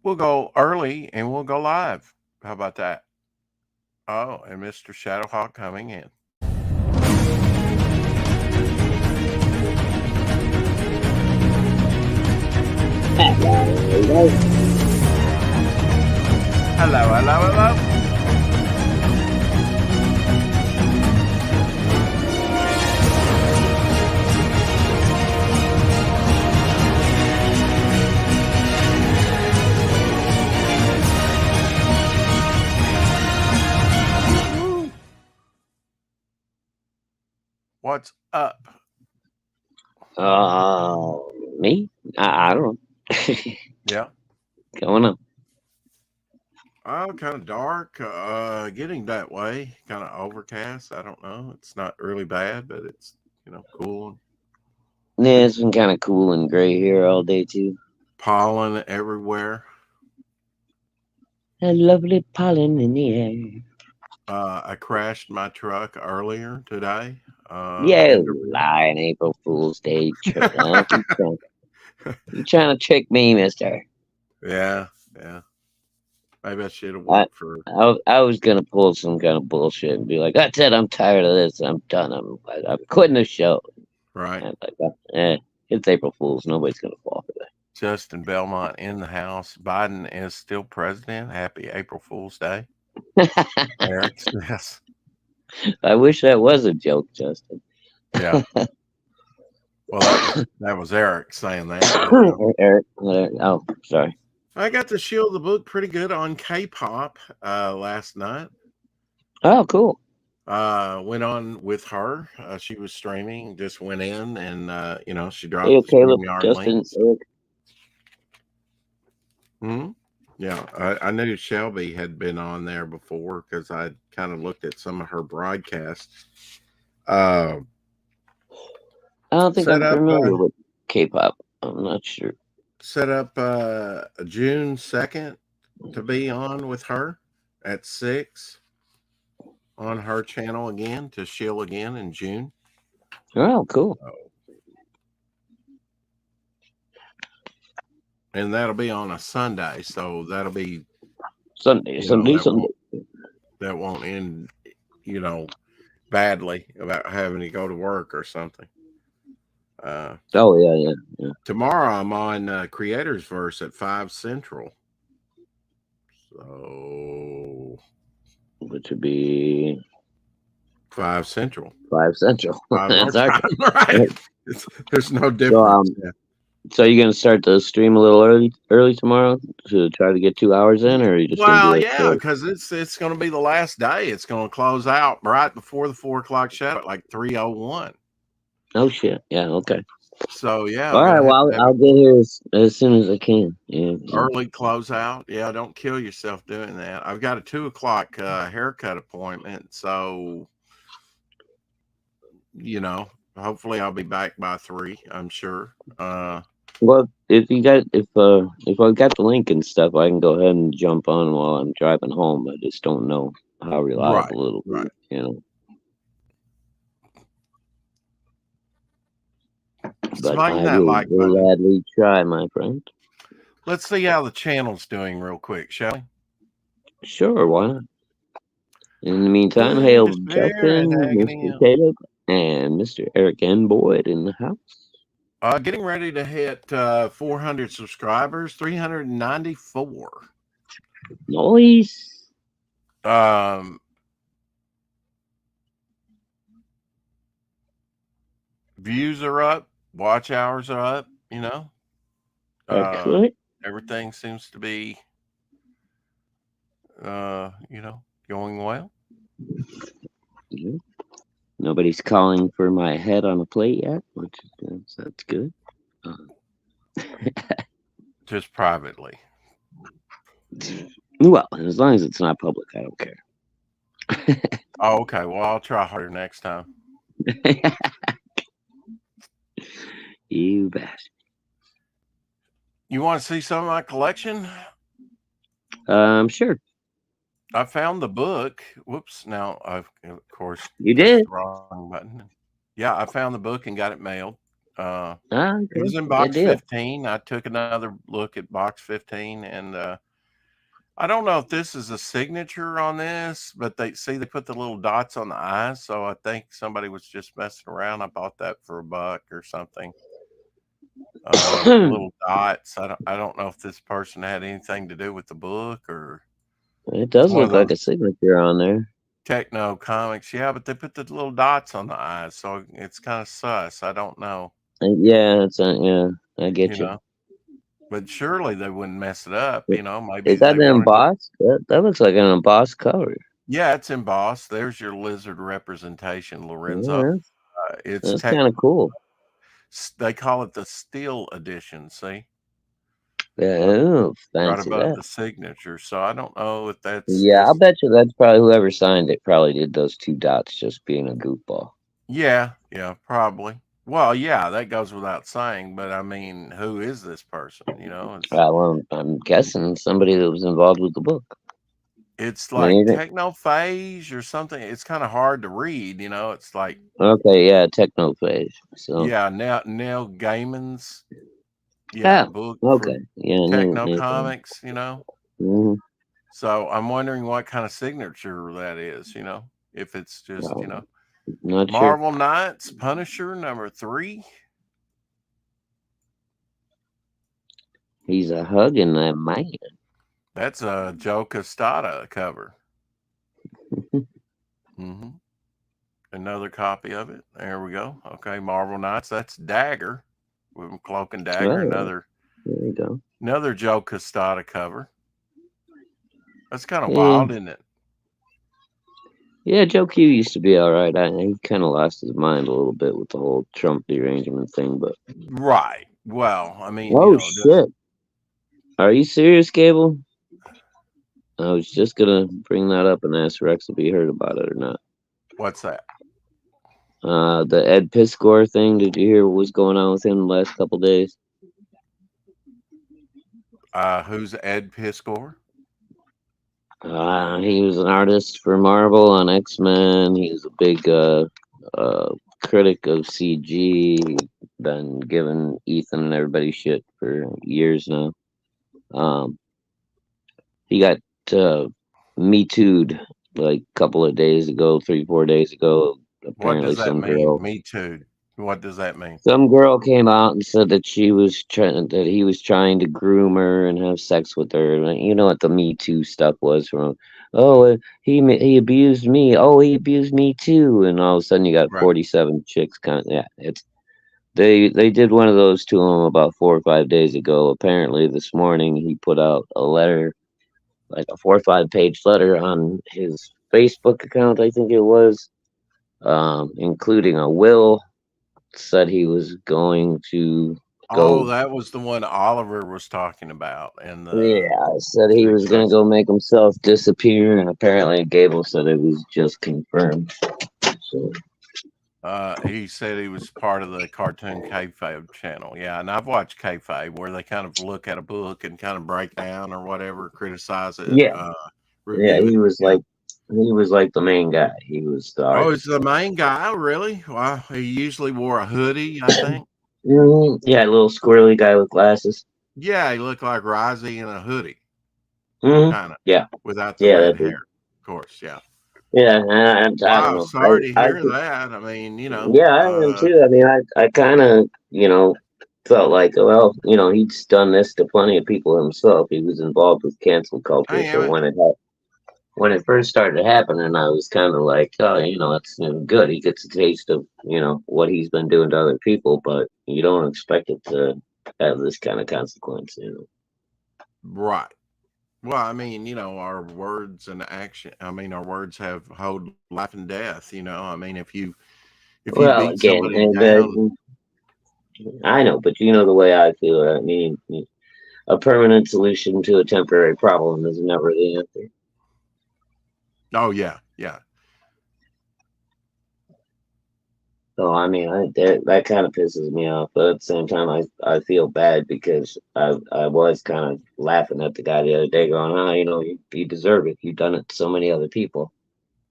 We'll go early and we'll go live. How about that? Oh, and Mr. Shadowhawk coming in. Hello, hello, hello. What's up? Me? I don't know. Yeah. Going on. Oh, kind of dark. Getting that way. Kind of overcast. I don't know. It's not really bad, but it's cool. Yeah, it's been kind of cool and gray here all day too. Pollen everywhere. A lovely pollen in the air. I crashed my truck earlier today. Yeah, Had to. lying April Fool's Day. You trying to trick me, Mister? Yeah, yeah. Maybe I should have I, worked for. I was gonna pull some kind of bullshit and be like, "That's it. I'm tired of this. I'm done. I'm quitting the show." Right. And like, it's April Fool's. Nobody's gonna fall for Justin Belmont in the house. Biden is still president. Happy April Fool's Day. that. Eric says. I wish that was a joke, Justin. Yeah. Well, that was Eric saying that. But, Eric, oh, sorry. I got to shield the book pretty good on K-pop last night. Oh, cool. Went on with her. She was streaming. Just went in and she Hey, dropped the Caleb, StreamYard Justin, links. Eric. Hmm. Yeah, I knew Shelby had been on there before because I kind of looked at some of her broadcasts. Uh, I don't think set I'm up, familiar with K-pop. I'm not sure. set up June 2nd to be on with her at 6 on her channel again to shill again in June. Oh, cool. And that'll be on a Sunday, so that'll be Sunday, you know Sunday, that Sunday. won't end badly about having to go to work or something. Oh, yeah. Tomorrow I'm on Creators Verse at 5 Central. So Which would be 5 Central. 5 Central. 5 our That's our time, time. right? There's no So, difference. Yeah. so you're gonna start the stream a little early tomorrow to try to get 2 hours in, or are you just gonna do Well, it yeah, short? because it's going to be the last day. It's going to close out right before the 4 o'clock show at like 3:01. Oh shit. Yeah. Okay. So yeah, All I'm right. gonna have Well, to have I'll an get here as soon as I can. Yeah. early close out. Yeah, don't kill yourself doing that. I've got a 2 o'clock haircut appointment, so hopefully I'll be back by 3. I'm sure. Well, if I got the link and stuff, I can go ahead and jump on while I'm driving home. I just don't know how Right, reliable it'll right. be. But Smack I that will like button. gladly try, my friend. Let's see how the channel's doing real quick, shall we? Sure, why not? In the meantime, hail Holy Spirit, Justin, agony. Mr. Caleb, and Mr. Eric and Boyd in the house. Getting ready to hit 400 subscribers, 394. Nice. Um, views are up, watch hours are up. Excellent. Everything seems to be, going well. Yeah. Nobody's calling for my head on a plate yet, which that's good. Just privately. Well, as long as it's not public, I don't care. Oh, okay. Well, I'll try harder next time. You bet. You want to see some of my collection? Sure. I found the book. Whoops. Now, of course, You pushed did? the wrong button. Yeah, I found the book and got it mailed. It was Okay. in Good box deal. 15. I took another look at box 15, and I don't know if this is a signature on this, but they put the little dots on the eyes, so I think somebody was just messing around. I bought that for $1 or something. The little dots. I don't know if this person had anything to do with the book, or It it's does one of look like those a signature on there. techno comics. Yeah, but they put the little dots on the eyes, so it's kind of sus. I don't know, Yeah, yeah. I you get you. know. But surely they wouldn't mess it up, maybe Is that they the wanted to. embossed? That looks like an embossed cover. Yeah, it's embossed. There's your lizard representation, Lorenzo. Yeah, It's that's kind of cool. they call it the steel edition, see? Yeah, Right, ooh, right fancy above that. the signature. So I don't know if that's Yeah, I'll just. bet you that's probably whoever signed it probably did those two dots just being a goofball. Yeah, yeah, probably. Well, yeah, that goes without saying, but I mean, who is this person? Well, I'm guessing somebody that was involved with the book. It's I mean, like technophage or something. It's kind of hard to read, It's like, okay, yeah, technophage. So, yeah, Neil Gaiman's, yeah, yeah, book for okay, yeah, techno new thing. comics. Mm-hmm. So I'm wondering what kind of signature that is. If it's just, Not sure. Marvel Knights, Punisher #3. He's a hugging that man. That's a Joe Costata cover. hmm Another copy of it. There we go. Okay, Marvel Knights. That's Dagger with Cloak and Dagger. Oh, Another there you go. Joe Costata cover. That's kind of Yeah, wild, isn't it? yeah. Joe Q used to be all right. He kind of lost his mind a little bit with the whole Trump derangement thing, but Right. Well, I mean, oh does shit, are you serious, Gable? I was just gonna bring that up and ask Rex if he heard about it or not. what's that? The Ed Piskor thing. Did you hear what was going on with him the last couple days? Who's Ed Piskor? He was an artist for Marvel on X-Men. He was a big critic of CG. Been giving Ethan and everybody shit for years now. Um, he got uh, Me Too'd like a couple of days ago, 3, 4 days ago. What Apparently, does that mean? Me too. What does that mean? some girl came out and said that he was trying to groom her and have sex with her. Like, you know what the Me Too stuff was from? Oh, he abused me. Oh, he abused me too. And all of a sudden, you got Right. 47 chicks. Yeah, they did one of those to him about 4 or 5 days ago. Apparently, this morning he put out a letter, like a 4 or 5 page letter on his Facebook account. I think it was, including a will. Said he was going to Oh, go. that was the one Oliver was talking about, and the Yeah, said he chick was gonna was. go make himself disappear, and apparently Gable said it was just confirmed. So He said he was part of the cartoon kayfabe channel. Yeah, and I've watched kayfabe where they kind of look at a book and kind of break down or whatever, criticize it, yeah, yeah, review it. Yeah. he was like the main guy. He was the Oh, it's artist. the main guy, really? Wow, he usually wore a hoodie, I think. Yeah, little squirrely guy with glasses. Yeah, he looked like Rozzy in a hoodie, kind of, Yeah, without the yeah, red that hair, dude. of course. Yeah. Yeah, I don't Wow, know. sorry to I hear could, that. I mean, yeah, I am too. I mean, I kind of, felt like, well, he's done this to plenty of people himself. He was involved with cancel culture, damn so it. when it first started happening, I was kind of like, oh, it's good. He gets a taste of, what he's been doing to other people, but you don't expect it to have this kind of consequence. Right. Well, I mean, our words and action. I mean, our words hold life and death. I mean, if you Well, beat again, somebody down, I know, but you know the way I feel. I mean, a permanent solution to a temporary problem is never the answer. oh yeah, yeah, So I mean, that kind of pisses me off. But at the same time, I feel bad because I was kind of laughing at the guy the other day, going, "Ah, you deserve it. You've done it to so many other people."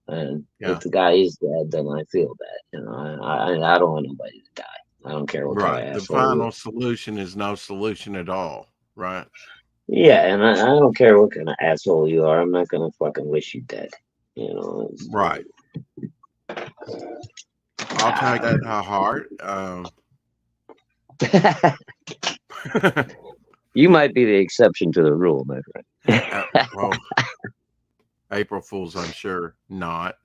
And if yeah. the guy is dead, then I feel bad. I don't want nobody to die. I don't care what kind Right. of The asshole he final is. solution is no solution at all. Right. Yeah, and I don't care what kind of asshole you are. I'm not gonna fucking wish you dead. You know. Right. I'll take that to heart. You might be the exception to the rule, my friend. Well, April Fools, I'm sure not.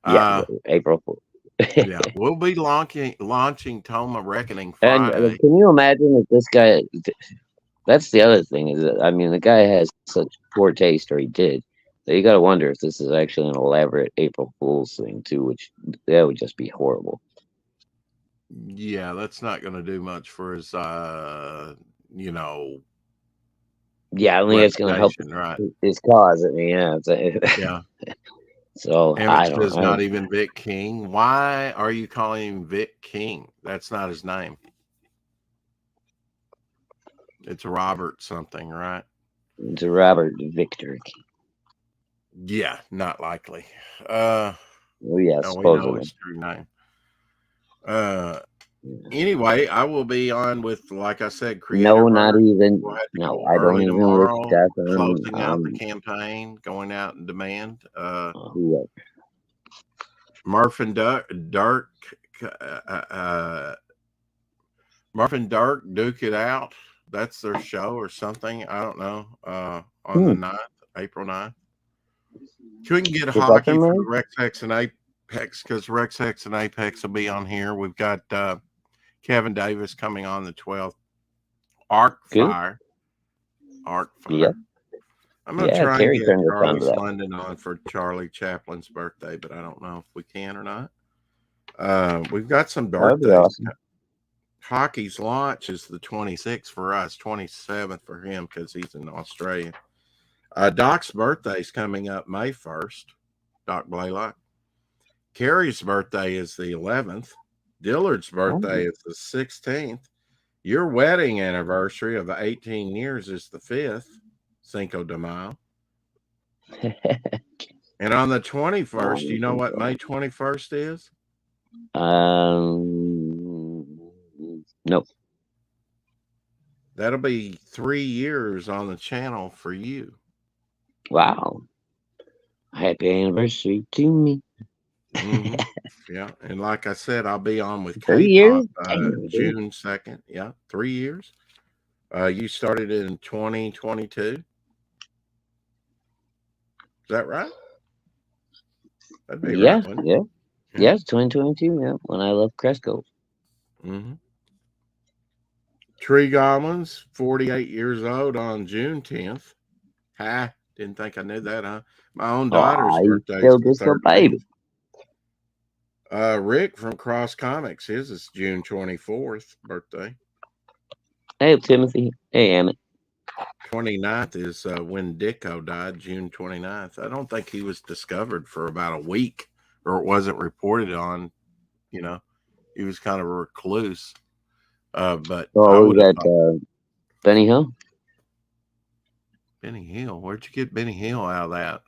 Yeah, Uh, April Fool. yeah, we'll be launching Toma Reckoning And Friday. can you imagine if this guy? That's the other thing is that I mean the guy has such poor taste, or he did. That you got to wonder if this is actually an elaborate April Fool's thing too, which that would just be horrible. Yeah, that's not going to do much for his, you know, Yeah, I think it's going to help reputation, right? his cause. I mean, yeah. Yeah. So I don't. Amage's not even Vic King. Why are you calling him Vic King? That's not his name. It's Robert something, right? It's Robert Victor. Yeah, not likely. Oh yeah, No, we know supposedly. his true name. Anyway, I will be on with, like I said, No, not Creatorverse. even. We'll have to No, go I don't early even wish tomorrow, death on closing out the campaign, going out in demand. whoever. Murph and Dirk, uh, Murph and Dirk duke it out. That's their show or something. I don't know. On the 9th, April 9th. We can get Is that their hockey for the name? Rex Hex and Apex because Rex Hex and Apex will be on here. We've got Kevin Davis coming on the 12th. Arc Good. Fire. Arc Yep. Fire. I'm going to Yeah, try and Terry get turned us on to Charlie's that. London on for Charlie Chaplin's birthday, but I don't know if we can or not. We've got some That would be birthdays. awesome. Hockey's launch is the 26th for us, 27th for him because he's in Australia. Doc's birthday is coming up May 1st. Doc Blaylock. Carrie's birthday is the 11th. Dillard's birthday is the 16th. Your wedding anniversary of 18 years is the 5th, Cinco de Mayo. And on the 21st, do you know what May 21st is? Nope. That'll be 3 years on the channel for you. Wow. Happy anniversary to me. Mm-hmm. Yeah. And like I said, I'll be on with 3 K-Pop years? June 2nd. Yeah. 3 years. You started in 2022. Is that right? That'd be Yeah, right. yeah. Yes, 2022, yeah, when I left Cresco. Mm-hmm. Tree Goblins, 48 years old on June 10th. Ha, didn't think I knew that, huh? My own daughter's birthday is still the just a 13th. baby. Rick from Cross Comics, his is June 24th birthday. Hey, Timothy. Hey, Emmett. 29th is when Dicko died, June 29th. I don't think he was discovered for about a week, or it wasn't reported on. You know, he was kind of a recluse. But I Oh, would was have that thought Benny Hill? Benny Hill. Where'd you get Benny Hill out of that?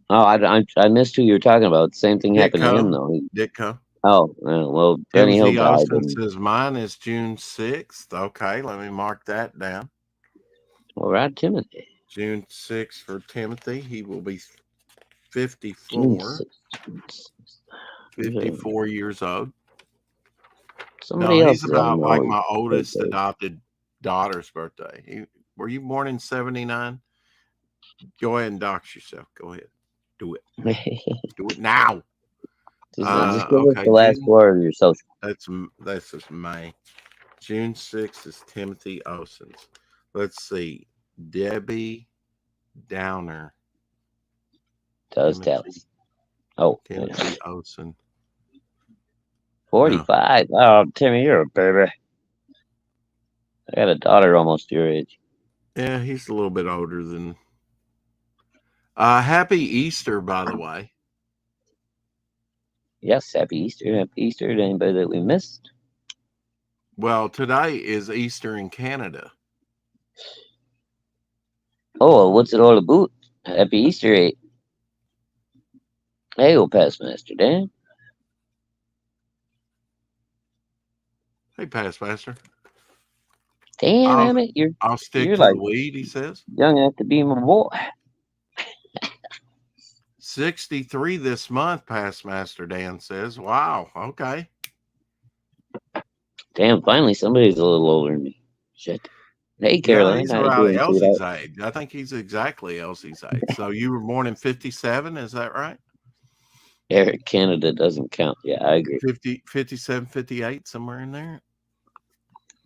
Oh, I missed who you were talking about. Same thing happened to him, though. Ditko. Oh, well, Benny Hill Timothy died. Olsen says mine is June 6th. Okay, let me mark that down. All right, Timothy. June 6th for Timothy. He will be 54. 54 years old. Somebody He's else. about like my oldest adopted daughter's birthday. Were you born in 79? Go ahead and dox yourself. Go ahead. Do it. Do it now. Just give us the last word of your social. That's just May. June 6th is Timothy Olsen's. Let's see. Debbie Downer. Does tell us. Oh, Timothy Olsen. 45. No. Oh, Timmy, you're a baby. I got a daughter almost your age. Yeah, he's a little bit older than. Happy Easter, by the way. Yes, happy Easter. Happy Easter to anybody that we missed. Well, today is Easter in Canada. Oh, what's it all about? Happy Easter, eh? Hey, old past Master Dan. Hey, Past Master. Damn I'll it, I'll stick you're to the like weed, he says. young enough to be my boy. 63 this month, Past Master Dan says. Wow, okay. Damn, finally somebody's a little older than me. Shit. Hey, Yeah, Caroline, he's how you around doing, Elsie's sweetheart? age. I think he's exactly Elsie's age. So you were born in 57, is that right? Eric, Canada doesn't count. Yeah, I agree. 50, 57, 58, somewhere in there.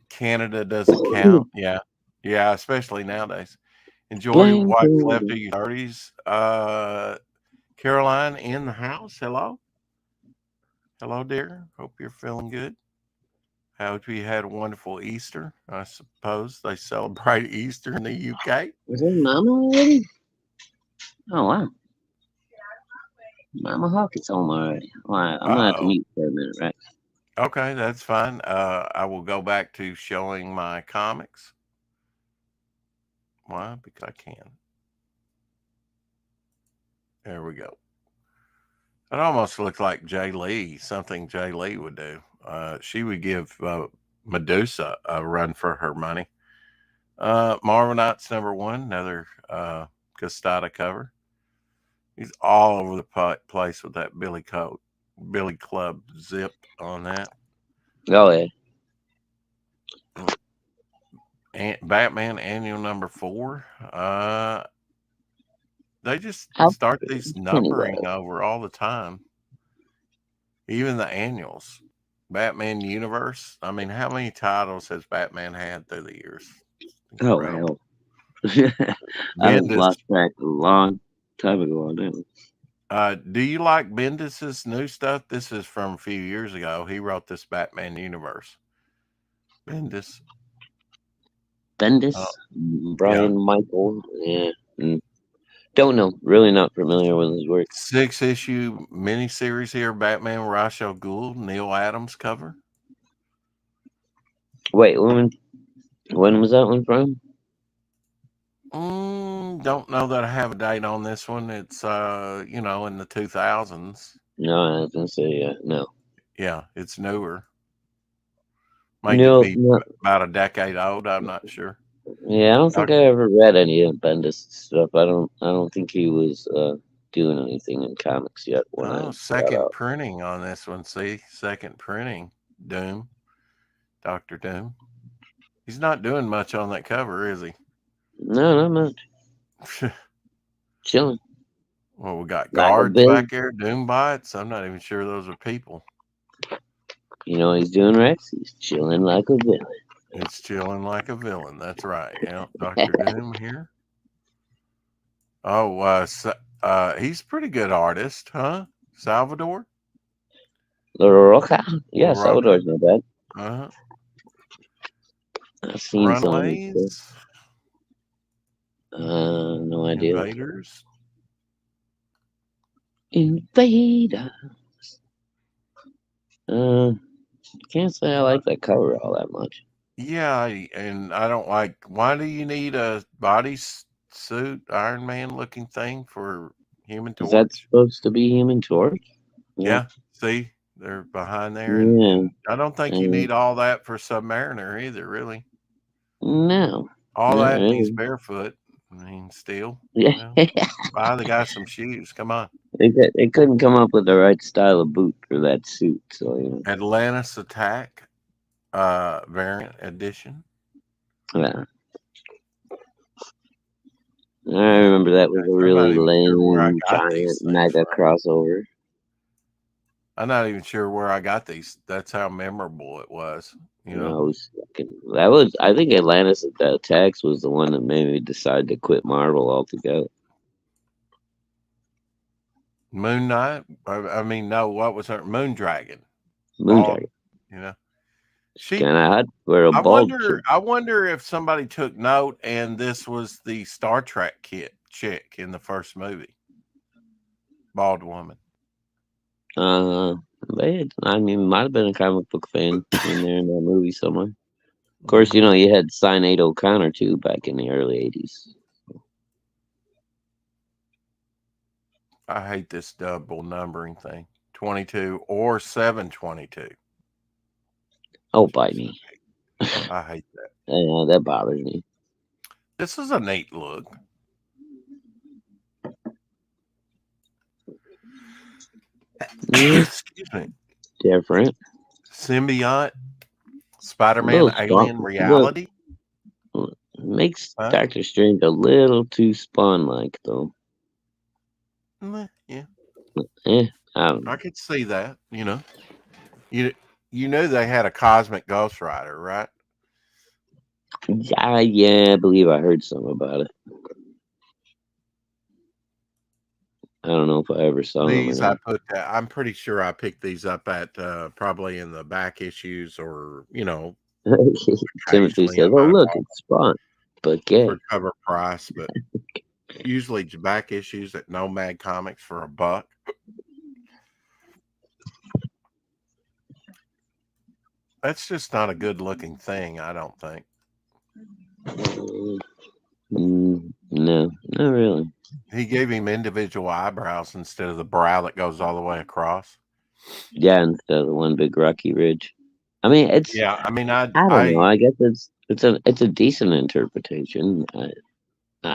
Canada doesn't count. Yeah. Yeah, especially nowadays. Enjoy Blank. what's left of your 30s. Caroline in the house. Hello. Hello, dear. Hope you're feeling good. Hope you had a wonderful Easter. I suppose they celebrate Easter in the UK. Was that Mama already? Oh, wow. Mama Hawk is home already. All right, I'm gonna have to Uh-oh. mute for a minute, right? Okay, that's fine. I will go back to showing my comics. Why? Because I can. There we go. It almost looks like Jay Lee, something Jay Lee would do. She would give Medusa a run for her money. Marvenites #1, another Costata cover. He's all over the place with that Billy Club zip on that. Oh, yeah. And Batman Annual #4. They just start Alfred these numbering Pennyworth. over all the time. Even the annuals. Batman Universe. I mean, how many titles has Batman had through the years? Oh, Incredible. hell. I have Bendis. lost track a long time ago on that. Do you like Bendis's new stuff? This is from a few years ago. He wrote this Batman Universe. Bendis. Bendis, Yeah. Brian Michael. Yeah. Don't know. Really not familiar with his work. 6-issue miniseries here. Batman Ra's al Ghul, Neil Adams cover. Wait, when was that one from? Don't know that I have a date on this one. It's in the 2000s. No, I was gonna say no. Yeah, it's newer. Might No, be no. about a decade old. I'm not sure. Yeah, I don't think Doc- I ever read any of Bendis stuff. I don't think he was doing anything in comics yet when I Oh, got second out. printing on this one. See, second printing. Doom, Doctor Doom. He's not doing much on that cover, is he? No, not much. Chilling. Well, we got Like a guards Bill. back there, Doom bots. I'm not even sure those are people. You know what he's doing, Rex? He's chilling like a villain. It's chilling like a villain. That's right. Yeah, Doctor Doom here. Oh, he's a pretty good artist, huh? Salvador La Roca? Yeah, LaRocca. Salvador's not bad. Uh-huh. I've seen some of his stuff. Runaways, No idea. Invaders. Invader. Uh, can't say I Uh, like that cover all that much. yeah, and I don't like. Why do you need a suit, Iron Man looking thing for Human Is that Torch? supposed to be Human Torch? Yeah. Yeah, see, they're behind there, and Yeah. I don't think you Uh, need all that for Submariner either. Really, no. all Not that and he's really. barefoot. I mean, still, Yeah. buy the guy some shoes. Come on. They couldn't come up with the right style of boot for that suit, so Atlantis Attack, variant edition. yeah. I remember that was a I'm not really even sure where I lame got giant these things mega from. crossover. I'm not even sure where I got these. That's how memorable it was. You know, I think Atlantis Attacks was the one that made me decide to quit Marvel altogether. Moon Knight. I mean, no, what was her Moon Dragon? Bald. Moondragon. You know, It's she. kinda hot for a I bald wonder. chick. I wonder if somebody took note and this was the Star Trek kit chick in the first movie. Bald woman. Uh I mean might have been a comic book fan in there in that movie somewhere. Of course, Hmm. you had Sinead O'Connor too back in the early '80s. I hate this double numbering thing. 22 or 722. Oh, bite me. I hate that. Yeah, that bothers me. This is a neat look. Yeah, Excuse me. different. Symbiote, A little Spider-Man, spawn. Alien Look, Reality. makes Huh? Doctor Strange a little too Spawn-like, though. Yeah, Eh, I don't I know. could see that. You you knew they had a cosmic Ghost Rider, right? Yeah, I believe I heard something about it. I don't know if I ever saw him or These I not. put. I'm pretty sure I picked these up at probably in the back issues, or Timothy occasionally says, at "Oh, my look, it's Spawn." But yeah, for cover price, but usually back issues at Nomad Comics for $1. That's just not a good looking thing, I don't think. mm, no, not really. He gave him individual eyebrows instead of the brow that goes all the way across. Yeah, instead of the one big rocky ridge. I mean, it's Yeah, I mean, I I don't know. I I guess it's a decent interpretation. I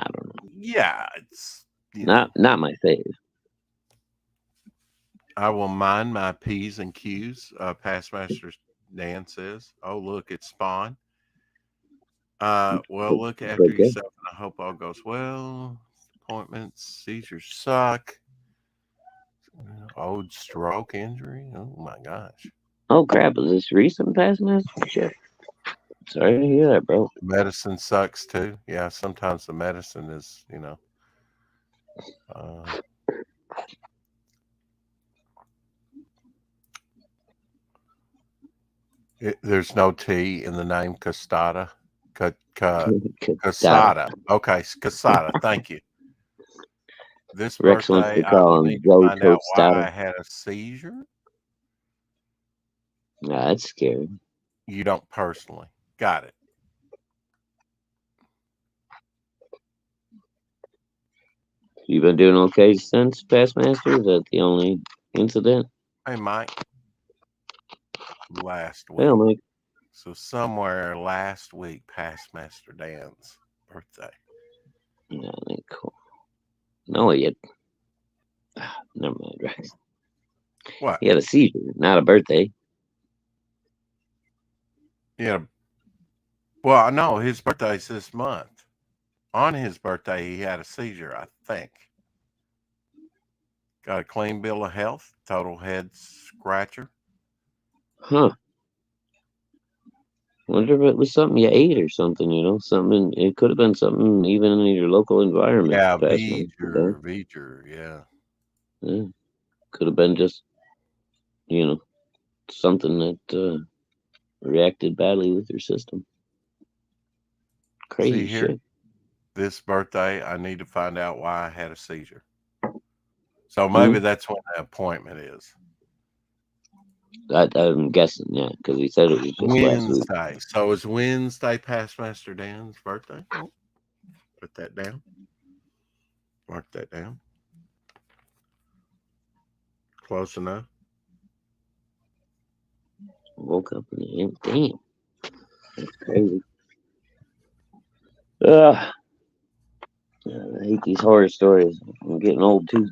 don't know. yeah, it's Not my fave. I will mind my P's and Q's. Past Master Dan says, "Oh look, it's Spawn." Well, But, look after but yeah. yourself, and I hope all goes well. Appointments, seizures suck. Old stroke injury. Oh my gosh. Oh crap! Is this recent past message? Shit. Sorry to hear that, bro. Medicine sucks too. Yeah, sometimes the medicine is, uh, there's no T in the name Castada. Dada. Casada. Okay, Casada. Thank you. This Rex wants birthday, to I will call him need to Joe find out why Tostada. I had a seizure. Nah, that's scary. You don't personally. Got it. You been doing okay since past master? Is that the only incident? Hey, Mike, last Well, week. Mike. So somewhere last week, past Master Dan's birthday. Yeah, cool. No, yet. Never mind, Rex. What? He had a seizure, not a birthday. Yeah. Well, no, his birthday's this month. On his birthday, he had a seizure, I think. Got a clean bill of health, total head scratcher. Huh. Wonder if it was something you ate or something, something. It could have been something even in your local environment, Yeah, past master. V'ger, yeah. Yeah. Could have been just, you know, something that reacted badly with your system. See Crazy here, shit. this birthday, I need to find out why I had a seizure. So maybe Hmm? that's when the appointment is. I'm guessing, yeah, because he said it was just last week. Wednesday. So is Wednesday past Master Dan's birthday? Oh, put that down. Mark that down. Close enough. Woke up and damn, that's crazy. Ugh, I hate these horror stories. I'm getting old too.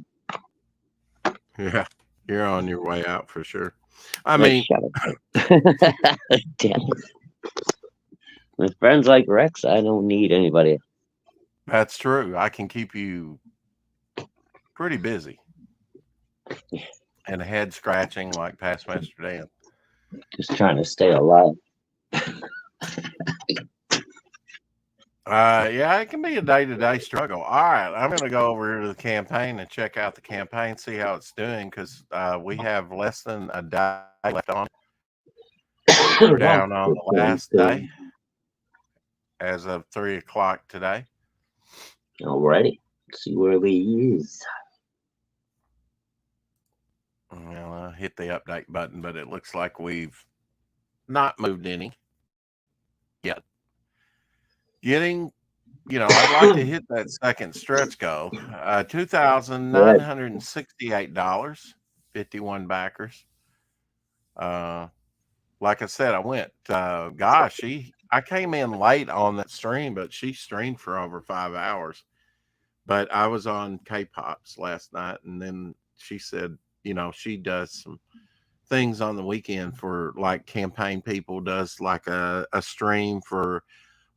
Yeah, you're on your way out for sure. I Like, mean, shut up. Damn. With friends like Rex, I don't need anybody. that's true. I can keep you pretty busy and head scratching like past Master Dan. Just trying to stay alive. Yeah, it can be a day-to-day struggle. All right, I'm going to go over to the campaign and check out the campaign, see how it's doing, because we have less than a day left on. We're down on the last day as of 3 o'clock today. Alrighty. Let's see where we is. Well, I hit the update button, but it looks like we've not moved any yet. Getting, I'd like to hit that second stretch goal. $2,968, 51 backers. like I said, I went. I came in late on that stream, but she streamed for over 5 hours. But I was on K-pops last night, and then she said, she does some things on the weekend for like campaign people. Does like a stream for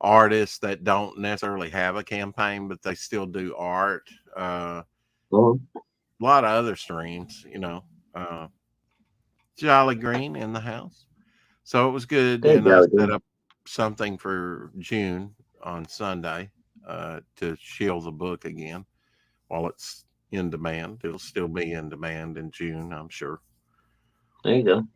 artists that don't necessarily have a campaign, but they still do art. Mhm. A lot of other streams. Uh, Jolly Green in the house. So it was good, Good, and I Jolly set Green. up something for June on Sunday to shield the book again while it's in demand. It'll still be in demand in June, I'm sure. There you go.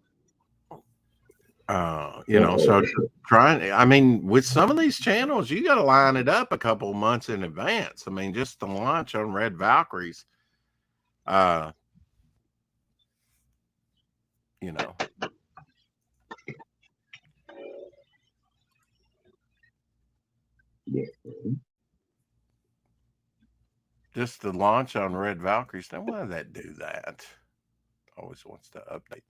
So just trying. I mean, with some of these channels, you got to line it up a couple of months in advance. I mean, just the launch on Red Valkyries. Uh, you know, Yeah. just the launch on Red Valkyries. Now, why did that do that? Always wants to update.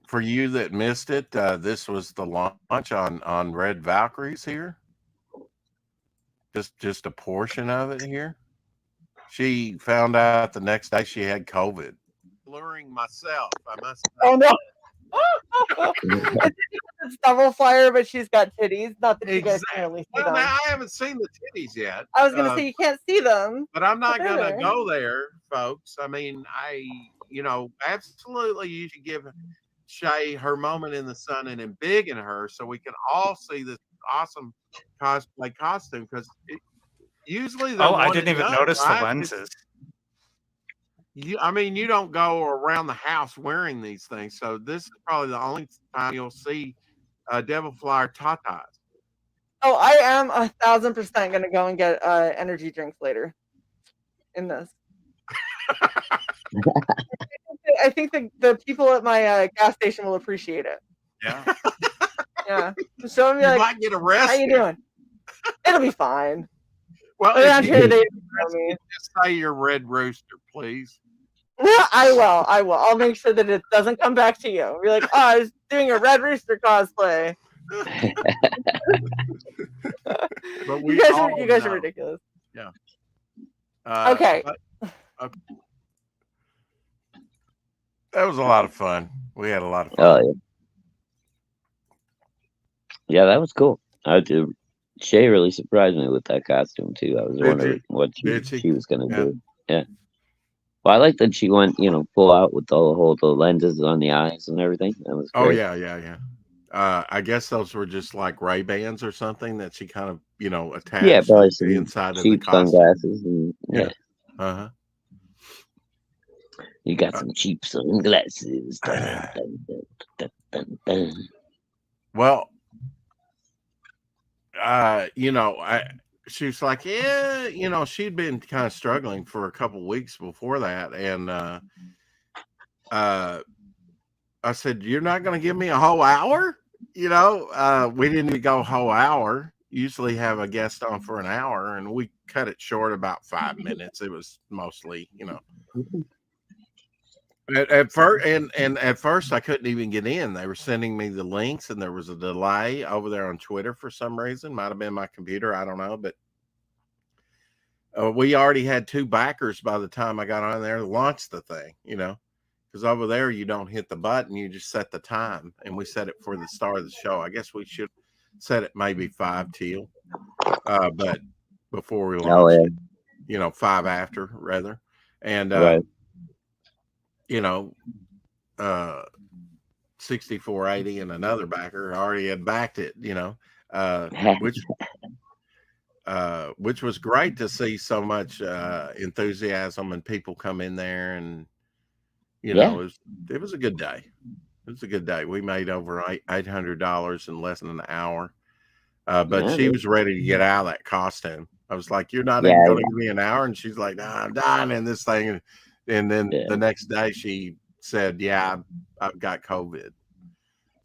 For you that missed it, this was the launch on Red Valkyries here. Just a portion of it here. She found out the next day she had COVID. Luring myself, I must say. Oh no. It's double flyer, but she's got titties. Not that you guys can really see Well, them. now I haven't seen the titties yet. I was gonna say you can't see them, but I'm not they're gonna there. go there, folks. I mean, absolutely you should give Shay her moment in the sun and embiggen her so we can all see this awesome cosplay costume because usually they're Oh, I one didn't and even done, notice the right? lenses. You don't go around the house wearing these things, so this is probably the only time you'll see Devil Flyer tatas. Oh, I am 1,000% gonna go and get energy drinks later. In this, I think the people at my gas station will appreciate it. Yeah, Yeah, just showing me you like, might get how arrested. you doing? It'll be fine. Well, Around if here, you they get know arrested, me. just say you're Red Rooster, please. I will. I will. I'll make sure that it doesn't come back to you. Be like, oh, I was doing a Red Rooster cosplay. But You guys are ridiculous. Yeah. Okay. Okay. That was a lot of fun. We had a lot of fun. Oh yeah. Yeah, that was cool. Shay really surprised me with that costume too. I was wondering what she was gonna do. Yeah. Well, I like that she went, full out with the lenses on the eyes and everything. That was great. Oh yeah. I guess those were just like Ray-Bans or something that she kind of, attached Yeah, probably to the inside of the cheap costume. sunglasses and yeah. Uh-huh. You got some cheap sunglasses. Dun, dun, dun. Well, she was like, yeah, she'd been kind of struggling for a couple weeks before that. And I said, you're not going to give me a whole hour? We didn't even go a whole hour. Usually have a guest on for an hour, and we cut it short about 5 minutes. It was mostly, At first, and at first I couldn't even get in. They were sending me the links, and there was a delay over there on Twitter for some reason. Might have been my computer, I don't know. But we already had 2 backers by the time I got on there to launch the thing. Because over there you don't hit the button, you just set the time, and we set it for the start of the show. I guess we should set it maybe 5 till, but before we launched it, 5 after rather, and right. 6480 and another backer already had backed it, which was great to see so much enthusiasm and people come in there, and it was a good day. It was a good day. We made over $800 in less than an hour. But she was ready to get out of that costume. I was like, "You're not even going to give me an hour," and she's like, "Nah, I'm dying in this thing." And then the next day she said, "Yeah, I've got COVID."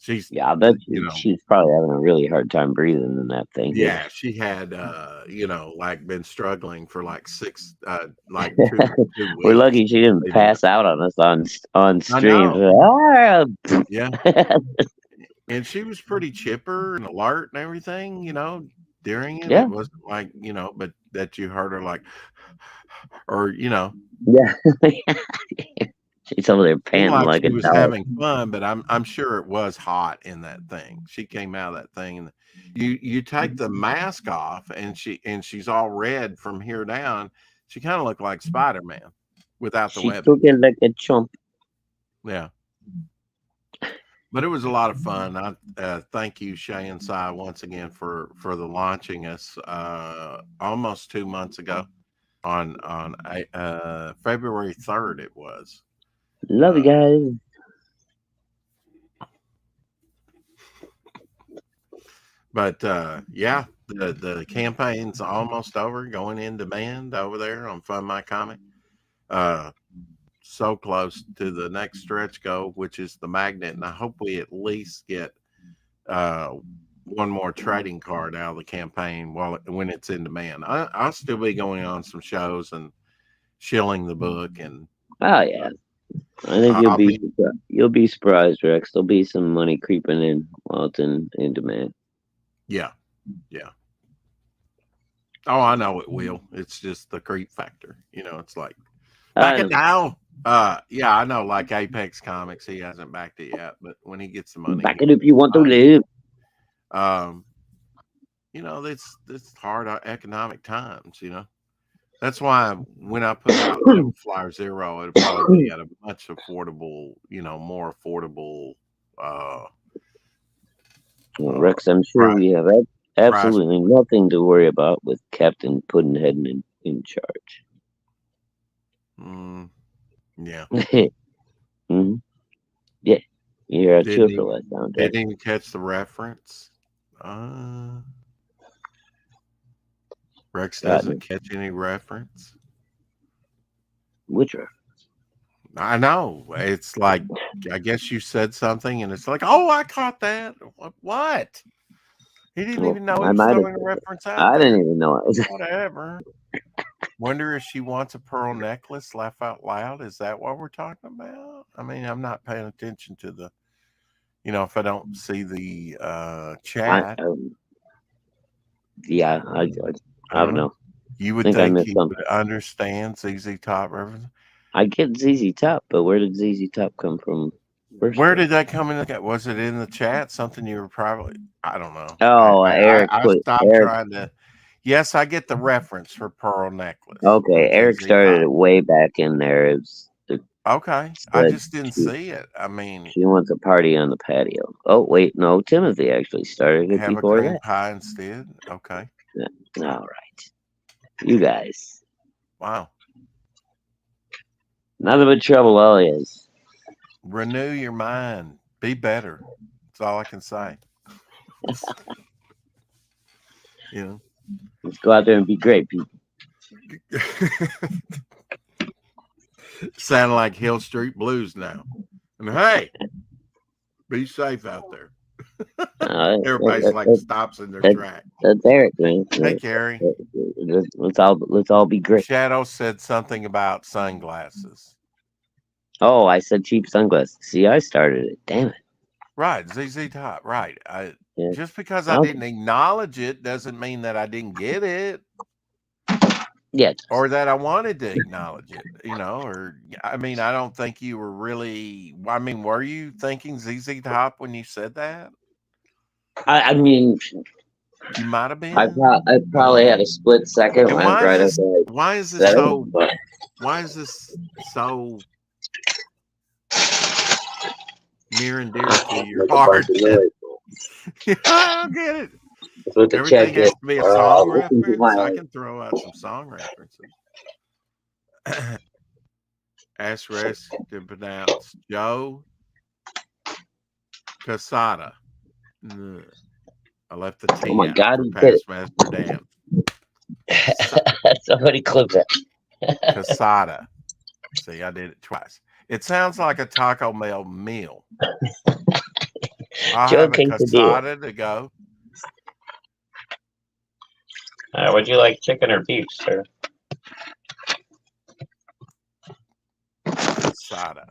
She's, Yeah, I bet you know, she's probably having a really hard time breathing in that thing. yeah, she had, you know, like been struggling for like like two We're weeks. lucky she didn't Leading up. pass out on us on I stream. know. Ah! Yeah. And she was pretty chipper and alert and everything, you know, during it. Yeah, It wasn't like, you know, but that you heard her like, or, you know, yeah. She's over there seemed panting like like she a was dog. having fun, but I'm sure it was hot in that thing. She came out of that thing, and you take the mask off, and she's all red from here down. She kind of looked like Spider-Man without the She webbing. took it like a chump. Yeah, but it was a lot of fun. I thank you, Shay and Cy, once again for the launching us almost 2 months ago on February 3rd. It was. Love you guys. But yeah, the campaign's almost over, going in demand over there on Fund My Comic. So close to the next stretch goal, which is the magnet, and I hope we at least get one more trading card out of the campaign when it's in demand. I'll still be going on some shows and shilling the book, and Oh yeah, I think you'll be surprised, Rex. There'll be some money creeping in while it's in demand. yeah. Oh, I know it will. It's just the creep factor. You know, it's like back it down. Yeah, I know. Like Apex Comics, he hasn't backed it yet, but when he gets the money, Back it if you want to live. You know, it's hard economic times. You know, that's why when I put out Flyer Zero, it'll probably be at a much affordable, you know, more affordable. Rex, I'm sure we have absolutely nothing to worry about with Captain Puddinhead in charge. Yeah. Mm-hmm. Yeah. You're a cheerful as down there. Didn't even catch the reference. Rex doesn't catch any reference. Which reference? I know. It's like, I guess you said something and it's like, oh, I caught that. What? He didn't even know he was throwing a reference out. I didn't even know it. Whatever. Wonder if she wants a pearl necklace. Laugh out loud. Is that what we're talking about? I mean, I'm not paying attention to the, you know, if I don't see the chat. I don't know. You would think he would understand ZZ Top reference. I get ZZ Top, but where did ZZ Top come from? Where did that come in? Was it in the chat? Something you were probably, I don't know. Oh, Eric. I stopped trying to. Yes, I get the reference for pearl necklace. Okay, Eric started it way back in there. Okay, I just didn't see it. I mean, she wants a party on the patio. Oh wait, no, Timothy actually started it before have a green that. pie instead. Okay. All right, you guys. Wow. Nothing but trouble always. Renew your mind. Be better. That's all I can say. You know. Let's go out there and be great people. Sound like Hill Street Blues now. And hey, be safe out there. Everybody's like stops in their track. That's Eric, man. Hey, Carrie. Let's all be great. Shadow said something about sunglasses. Oh, I said cheap sunglasses. See, I started it. Damn it. Right, ZZ Top. Right. Just because I didn't acknowledge it doesn't mean that I didn't get it. Yeah. Or that I wanted to acknowledge it, you know, or I mean, I don't think you were really, I mean, were you thinking ZZ Top when you said that? I mean, you might have been. I probably had a split second. Why is this so near and dear to your heart? I don't get it. Everything has to be a song reference. I can throw out some song references. Ask Rex to pronounce Joe Casada. I left the T. Oh my God, he did it. Somebody clip that. Casada. See, I did it twice. It sounds like a Taco Bell meal. I'll Joe have a quesadilla. casada to go. Would you like chicken or beef, sir? Casada.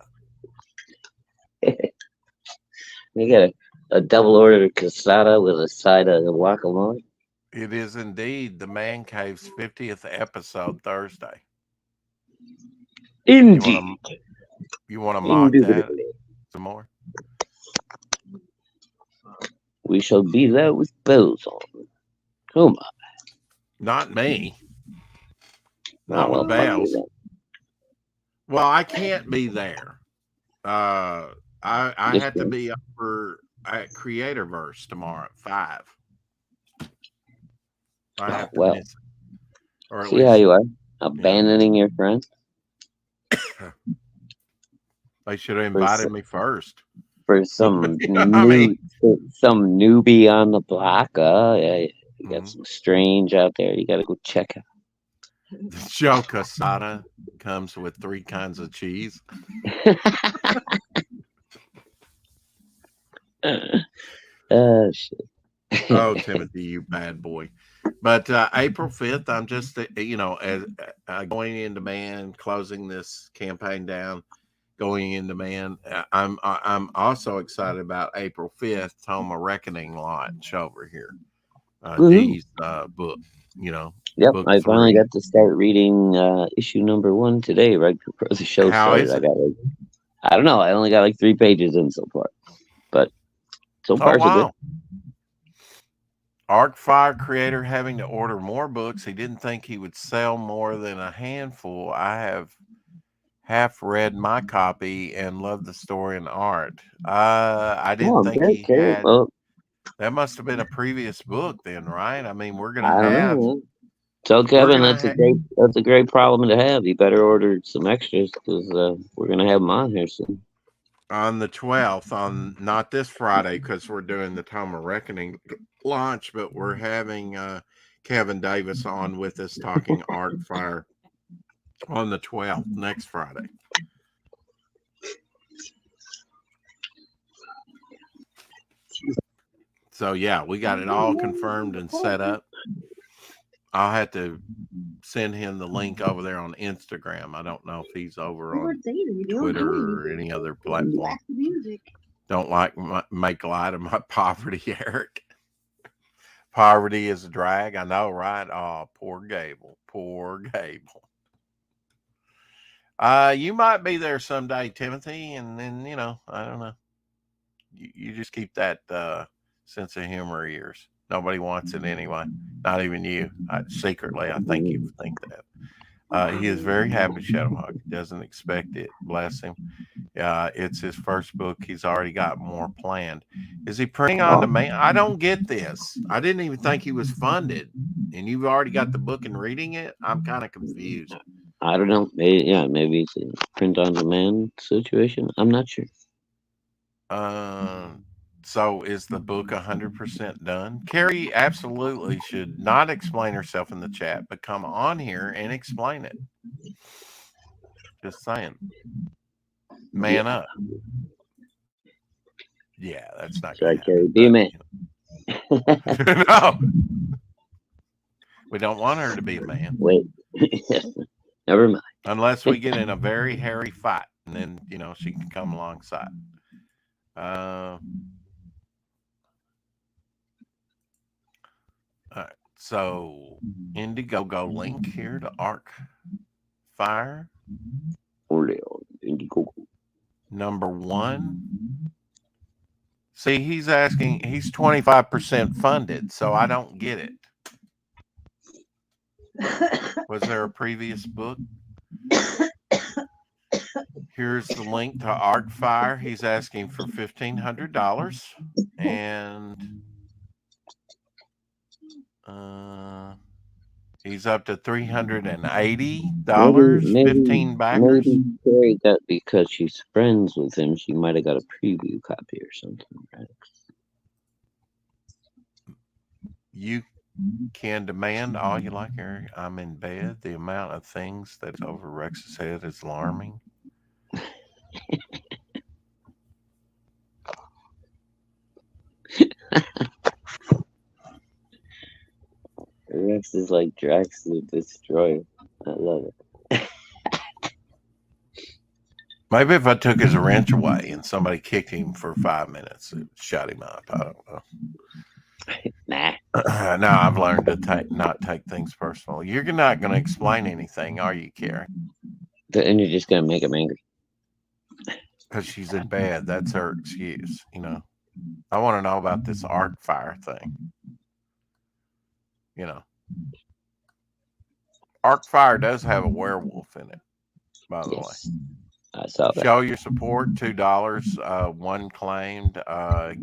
You got a double order casada with a side of guacamole. It is indeed the Man Cave's 50th episode Thursday. Indeed. You want to mock that some more? We shall be there with bells on. Oh my. Not me. Not Not with bells. then. Well, I can't be there. I have to be over at Creatorverse tomorrow at 5. I have to miss it. Or at See least, how you are abandoning your friends. They should have invited me first. For some You know what I mean? some newbie on the block. Yeah, you got some strange out there. You got to go check out. The Joe Casada comes with 3 kinds of cheese. Shit. Oh, Timothy, you bad boy. But April 5th, I'm just, as going into man, closing this campaign down, going into man. I'm also excited about April 5th, Home of Reckoning launch over here. Dee's book, Yep, book I finally 3. got to start reading issue number 1 today, right before the show started. I don't know. I only got like 3 pages in so far, but so far so good. Arcfire creator having to order more books. He didn't think he would sell more than a handful. I have half read my copy and love the story and art. I didn't think he had. Well, that must have been a previous book then, right? I mean, we're gonna I don't have. know. Tell Kevin that's a great problem to have. You better order some extras because we're gonna have them on here soon. On the 12th, on not this Friday because we're doing the Time of Reckoning launch, but we're having Kevin Davis on with us talking Arcfire on the 12th, next Friday. So yeah, we got it all confirmed and set up. I'll have to send him the link over there on Instagram. I don't know if he's over on Twitter or any other platform. Don't make light of my poverty, Eric. Poverty is a drag. I know, right? Oh, poor Gable. Poor Gable. You might be there someday, Timothy, and then, I don't know. You just keep that sense of humor of yours. Nobody wants it anyway. Not even you. Secretly, I think you think that. He is very happy, Shadowhawk. He doesn't expect it. Bless him. It's his first book. He's already got more planned. Is he printing on demand? I don't get this. I didn't even think he was funded. And you've already got the book and reading it? I'm kind of confused. I don't know. Maybe it's a print on demand situation. I'm not sure. So is the book 100% done? Carrie absolutely should not explain herself in the chat, but come on here and explain it. Just saying. Man up. Yeah, that's not going to happen. Carrie, be a man. No. We don't want her to be a man. Wait. Never mind. Unless we get in a very hairy fight, and then, she can come alongside. All right. So, Indiegogo link here to Arcfire. Indiegogo. Number 1. See, he's 25% funded, so I don't get it. Was there a previous book? Here's the link to Arcfire. He's asking for $1,500, and he's up to $380. 15 backers. Maybe Carrie got, because she's friends with him, she might have got a preview copy or something, right? You can demand all you like, Eric. I'm in bed. The amount of things that's over Rex's head is alarming. Drax is like Drax the Destroyer. I love it. Maybe if I took his wrench away and somebody kicked him for 5 minutes, it shut him up. I don't know. Nah. No, I've learned to not take things personal. You're not going to explain anything, are you, Karen? Then you're just gonna make him angry. Because she's in bed. That's her excuse, you know. I want to know about this arc fire thing. You know, arc fire does have a werewolf in it, by the way. I saw that. Show your support, $2. One claimed.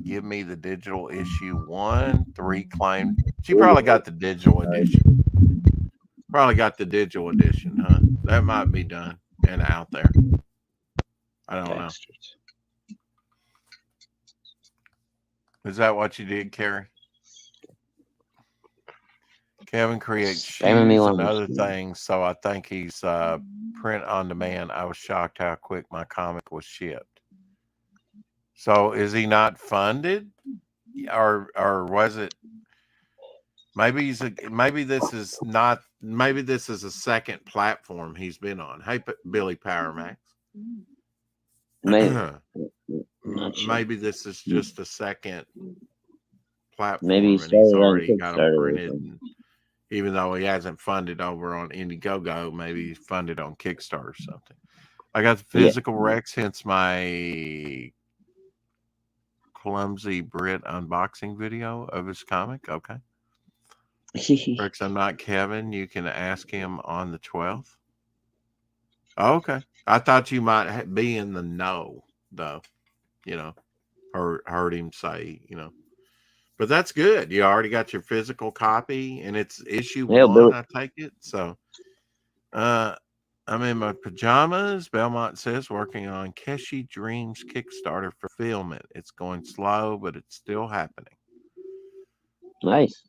Give me the digital issue 1. 3 claimed. She probably got the digital edition. Probably got the digital edition, huh? That might be done and out there. I don't know. Is that what you did, Carrie? Kevin creates shoes and other things, so I think he's print on demand. I was shocked how quick my comic was shipped. So is he not funded, or was it? Maybe this is a second platform he's been on. Hey, Billy Powermax. Maybe this is just a second platform, maybe and he's already got them printed. And even though he hasn't funded over on Indiegogo, maybe he's funded on Kickstarter or something. I got the physical Rex, hence my clumsy Brit unboxing video of his comic. Okay. Rex, I'm not Kevin. You can ask him on the 12th. Oh, okay. I thought you might be in the know, though. You know, heard him say, you know. But that's good. You already got your physical copy, and it's issue 1, I take it. So, I'm in my pajamas. Belmont says working on Keshi Dreams Kickstarter fulfillment. It's going slow, but it's still happening. Nice.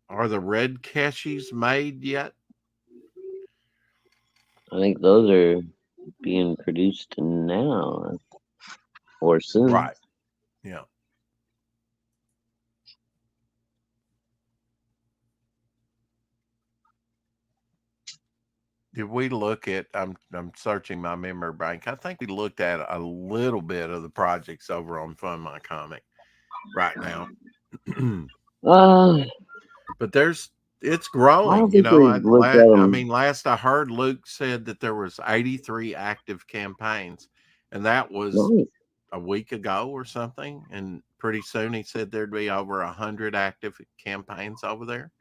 Are the red Keshis made yet? I think those are being produced now or soon. Right. Yeah. Did we look at? I'm searching my memory bank. I think we looked at a little bit of the projects over on Fund My Comic right now. But it's growing. You know, last I heard, Luke said that there was 83 active campaigns, and that was a week ago or something. And pretty soon he said there'd be over 100 active campaigns over there.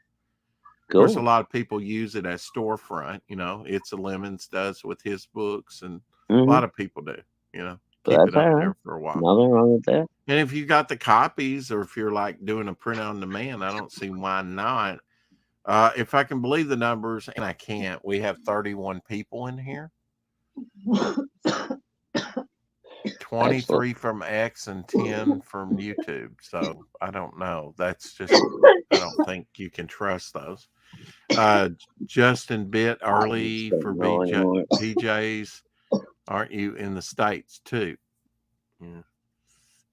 Of course, a lot of people use it as storefront. You know, It's a Lemons does with his books, and a lot of people do. You know, keep it up there for a while. Nothing wrong with that. And if you got the copies, or if you're like doing a print on demand, I don't see why not. If I can believe the numbers, and I can't, we have 31 people in here. 23 from X and 10 from YouTube. So I don't know. That's just, I don't think you can trust those. Justin bit early for PJs. Aren't you in the States too? Yeah.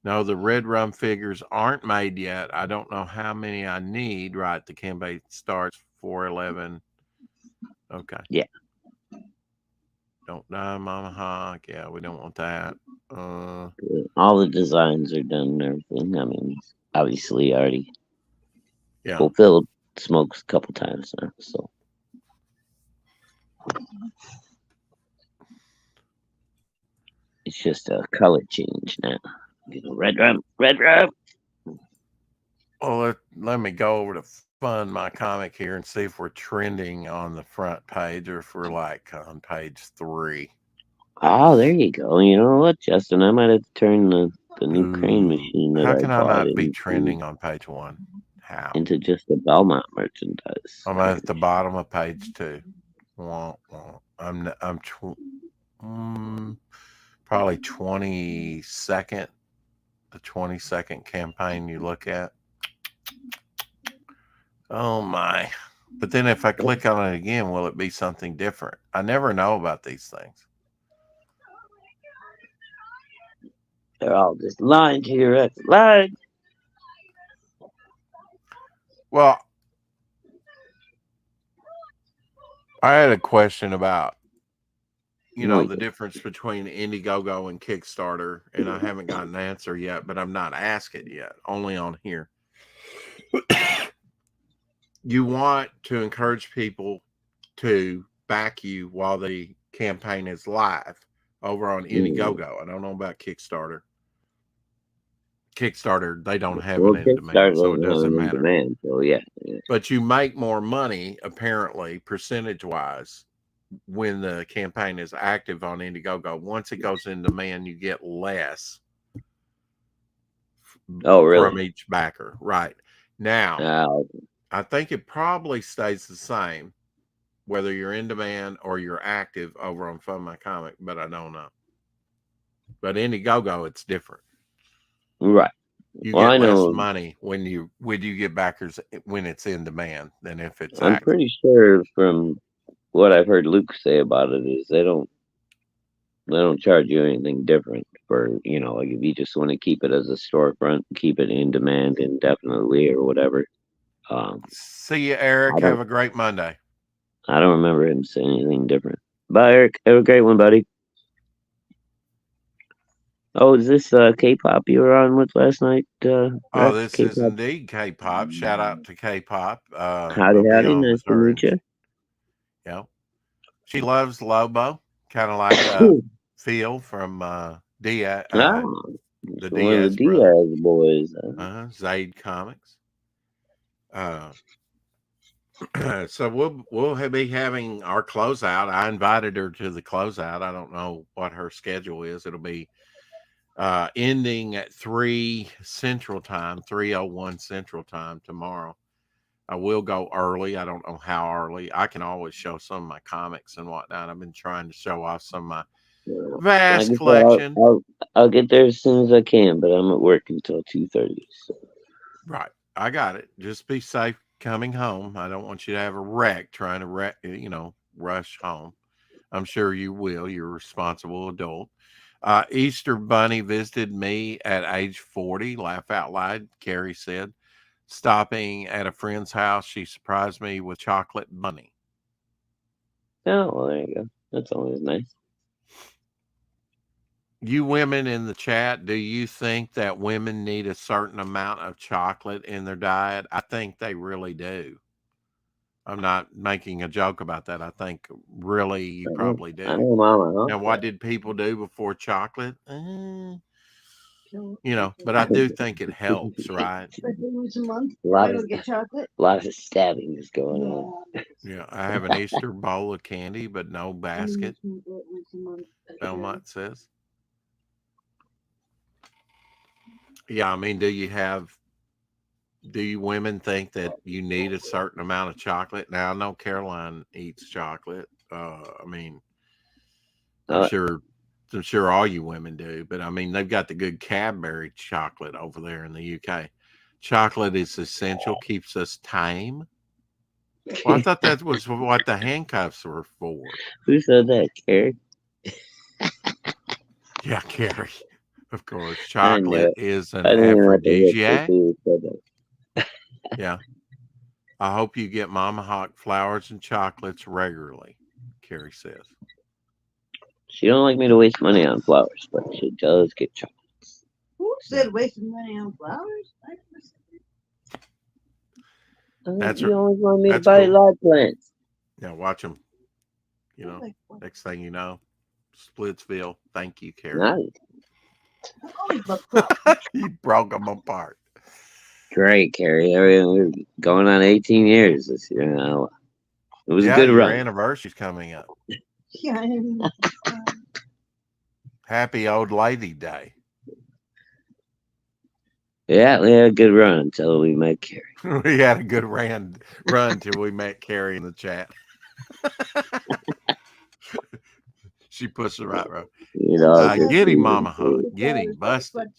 No, the red rum figures aren't made yet. I don't know how many I need. Right. The campaign starts 4/11. Okay. Yeah. Don't die, Mama Hawk. Yeah, we don't want that. All the designs are done and everything. I mean, obviously already fulfilled Smokes a couple times now, so. It's just a color change now. Red rum. Well, let me go over to Fund My Comic here and see if we're trending on the front page, or if we're like on page 3. Oh, there you go. You know what, Justin? I might have to turn the new crane machine that how can I not be into, trending on page 1? How? Into just the Belmont merchandise. I'm at the bottom of page 2. I'm probably 22nd, the 22nd campaign you look at. Oh my. But then if I click on it again, will it be something different? I never know about these things. They're all just lying to your right. Lying. Well, I had a question about, the difference between Indiegogo and Kickstarter, and I haven't gotten an answer yet, but I'm not asked it yet, only on here. You want to encourage people to back you while the campaign is live over on Indiegogo. I don't know about Kickstarter. Kickstarter, they don't have an in demand, so it doesn't matter. Demand, so yeah. But you make more money, apparently, percentage-wise, when the campaign is active on Indiegogo. Once it goes in demand, you get less from each backer. Right. Now, I think it probably stays the same whether you're in demand or you're active over on Fund My Comic, but I don't know. But Indiegogo, it's different. Right. You get less money when you get backers when it's in demand than if it's active. Pretty sure from what I've heard Luke say about it is they don't charge you anything different for, like if you just want to keep it as a storefront, keep it in demand indefinitely or whatever. See you, Eric. Have a great Monday. I don't remember him saying anything different. Bye, Eric. Have a great one, buddy. Oh, is this K-pop you were on with last night? This is indeed K-pop. Shout out to K-pop. Howdy. Nice to meet you. Yeah. She loves Lobo, kind of like Phil from Diaz. The Diaz boys. Zaid Comics. So we'll be having our closeout. I invited her to the closeout. I don't know what her schedule is. It'll be ending at 3 Central Time, 3:01 Central Time tomorrow. I will go early. I don't know how early. I can always show some of my comics and whatnot. I've been trying to show off some of my vast collection. I'll get there as soon as I can, but I'm at work until 2:30. So. Right. I got it. Just be safe coming home. I don't want you to have a wreck trying to rush home. I'm sure you will. You're a responsible adult. Easter Bunny visited me at age 40. Laugh out loud, Carrie said. Stopping at a friend's house, she surprised me with chocolate bunny. Oh, well, there you go. That's always nice. You women in the chat, do you think that women need a certain amount of chocolate in their diet? I think they really do. I'm not making a joke about that. I think really you probably do. I know, Mama. Now, what did people do before chocolate? But I do think it helps, right? A lot of stabbing is going on. Yeah, I have an Easter bowl of candy, but no basket. Belmont says. Yeah, I mean, do you women think that you need a certain amount of chocolate? Now, I know Caroline eats chocolate. I'm sure all you women do, but I mean, they've got the good Cadbury chocolate over there in the UK. Chocolate is essential, keeps us tame. Well, I thought that was what the handcuffs were for. Who said that, Carrie? Yeah, Carrie. Of course, chocolate is an aphrodisiac. Yeah. I hope you get Mama Hawk flowers and chocolates regularly, Carrie says. She don't like me to waste money on flowers, but she does get chocolates. Who said wasting money on flowers? You always want me to buy live plants. Yeah, watch them. Next thing you know, Splitsville. Thank you, Carrie. Nice. You broke them apart. Great, Carrie. We're going on 18 years this year now. It was a good your run. Anniversary's coming up. Yeah. Happy Old Lady Day. Yeah, we had a good run until we met Carrie. We had a good run until we met Carrie in the chat. She pushed the right road. Get him, Mama Hawk. Get him, busted.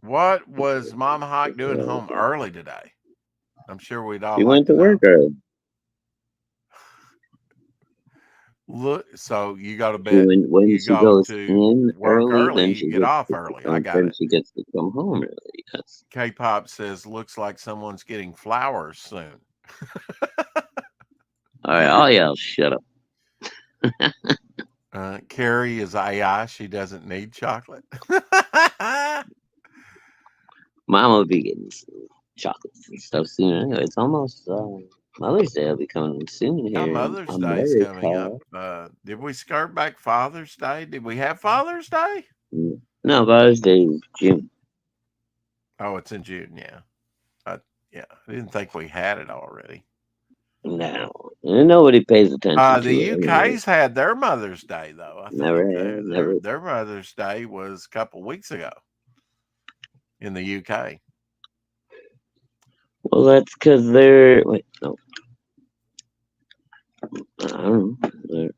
What was Mama Hawk doing home early today? I'm sure we'd all. She went to work early. Look, so you go to bed. When You she go goes to in work early, early. then You she get gets off to early. I come, got then it. she gets to come home early. Yes. K-pop says looks like someone's getting flowers soon. All right, all y'all shut up. Carrie is AI. She doesn't need chocolate. Mom will be getting some chocolates and stuff soon. Anyway, it's almost Mother's Day will be coming soon Yeah, here in Mother's Day's coming up. America. Did we skirt back Father's Day? Did we have Father's Day? No, Father's Day is June. Oh, it's in June. Yeah. Yeah. I didn't think we had it already. No, and nobody pays attention to The it. Anyway. UK's had their Mother's Day though. I Never think had, never. their Mother's Day was a couple weeks ago in the UK. Well, that's because they're wait, no, I don't know. They're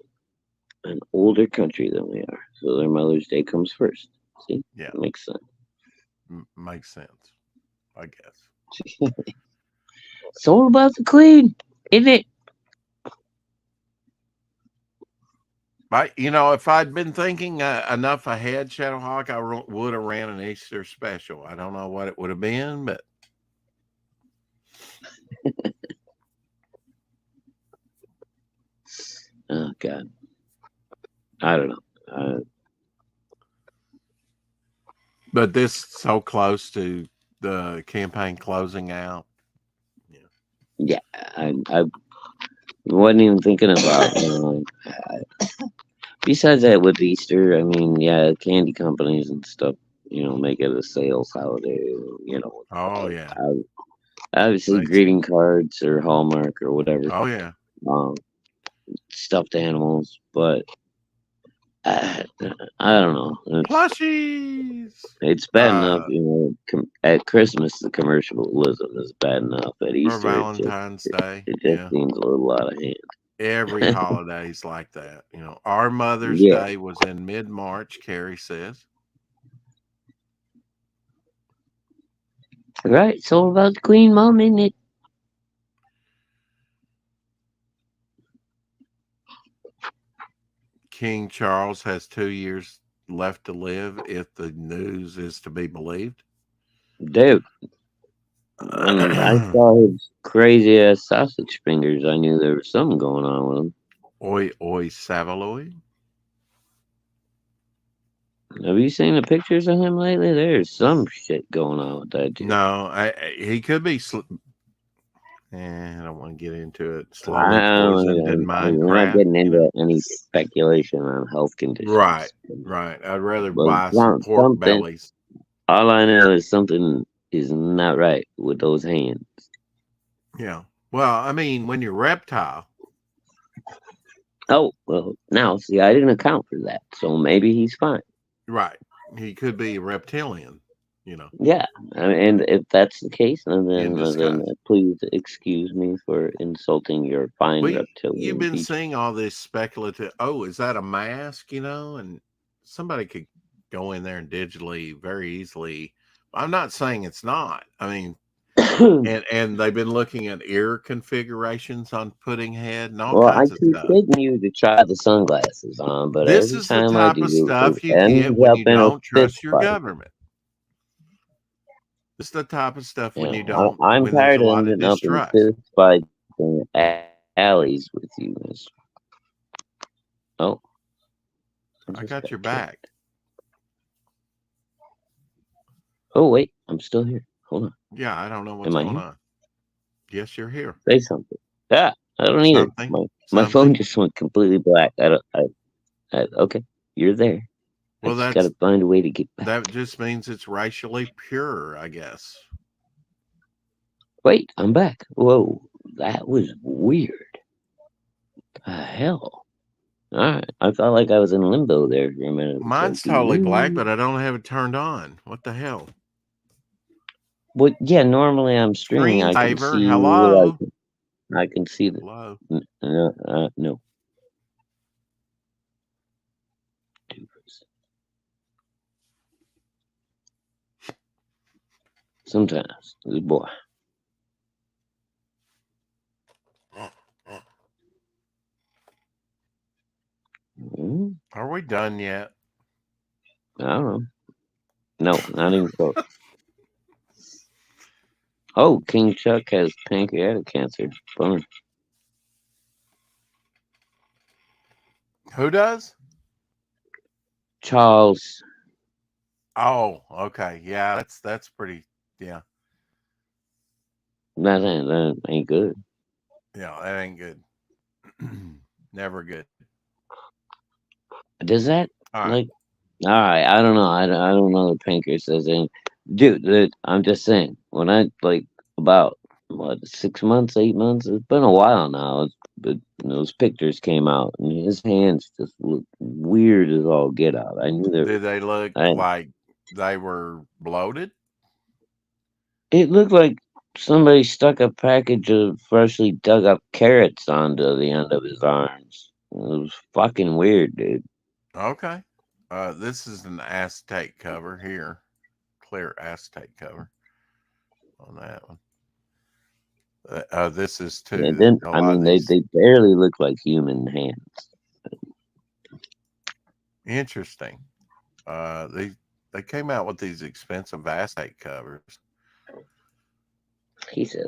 an older country than we are, so their Mother's Day comes first. See, Yeah, makes sense. makes sense, I guess. It's all about the Queen, isn't it? But if I'd been thinking enough ahead, Shadowhawk, I would have ran an Easter special. I don't know what it would have been, but Oh God, I don't know. but this so close to the campaign closing out. Yeah, I wasn't even thinking about. Besides that, with Easter, I mean, yeah, candy companies and stuff, make it a sales holiday. Oh yeah. Obviously, greeting cards or Hallmark or whatever. Oh yeah. Stuffed animals, but I don't know. Plushies. It's bad enough, at Christmas the commercialism is bad enough. At Or Easter, Valentine's Day. it just seems a little out of hand. Every holiday's like that. Our Mother's Yeah. Day was in mid-March, Carrie says. Right, it's all about the Queen Mom, isn't it? King Charles has 2 years left to live if the news is to be believed. Dude, when I saw his crazy ass sausage fingers, I knew there was something going on with him. Oi Savaloy. Have you seen the pictures of him lately? There's some shit going on with that dude. No, he could be. I don't want to get into it. Slowly We're poisoned in not Minecraft. getting into any speculation on health conditions. Right. I'd rather But buy some pork bellies. All I know is something is not right with those hands. Yeah. Well, I mean, when you're reptile. Oh, well, now, see, I didn't account for that. So maybe he's fine. Right. He could be a reptilian, Yeah. And if that's the case, then please excuse me for insulting your fine reptilian. You've been features. seeing all this speculative. Oh, is that a mask? And somebody could go in there and digitally very easily. I'm not saying it's not. I mean, and they've been looking at ear configurations on pudding head and all kinds of keep stuff. getting you to try the sunglasses on, but This every is the time type I do, of stuff you it get ends when up you in a don't trust fist your fight. government. This is the type of stuff when you I'm when there's tired a of lot of ending up in distrust. fist fights in alleys with you, mister. Oh. I got your back. Oh, wait. I'm still here. Hold on. Yeah, I don't know what's going on. Yes, you're here. Say something. Yeah, I don't either. My phone just went completely black. Okay, you're there. Well, I just got to find a way to get back. That just means it's racially pure, I guess. Wait, I'm back. Whoa, that was weird. The hell? All right, I felt like I was in limbo there for a minute. Mine's totally black, but I don't have it turned on. What the hell? Well, yeah, normally I'm streaming. I can see. Hello. I can see the. Hello. No. Sometimes, good boy. we done yet? I don't know. No, not even close. Oh, King Chuck has pancreatic cancer. Bummer. Who does? Charles. Oh, okay. Yeah, that's pretty. Yeah, That ain't good. yeah, that ain't good. Never good. Does that All right. like? All right, I don't know. I don't know the pancreas does anything. Dude, I'm just saying. When I like about what 6 months, 8 months. It's been a while now. But those pictures came out, and his hands just look weird as all get out. I knew there. Did they look I, like they were bloated? it looked like somebody stuck a package of freshly dug up carrots onto the end of his arms. It was fucking weird, dude. Okay. This is an acetate cover here. Clear acetate cover on that one. This is Yeah, too. then A I lot mean of they these. barely look like human hands. Interesting. They came out with these expensive acetate covers. He said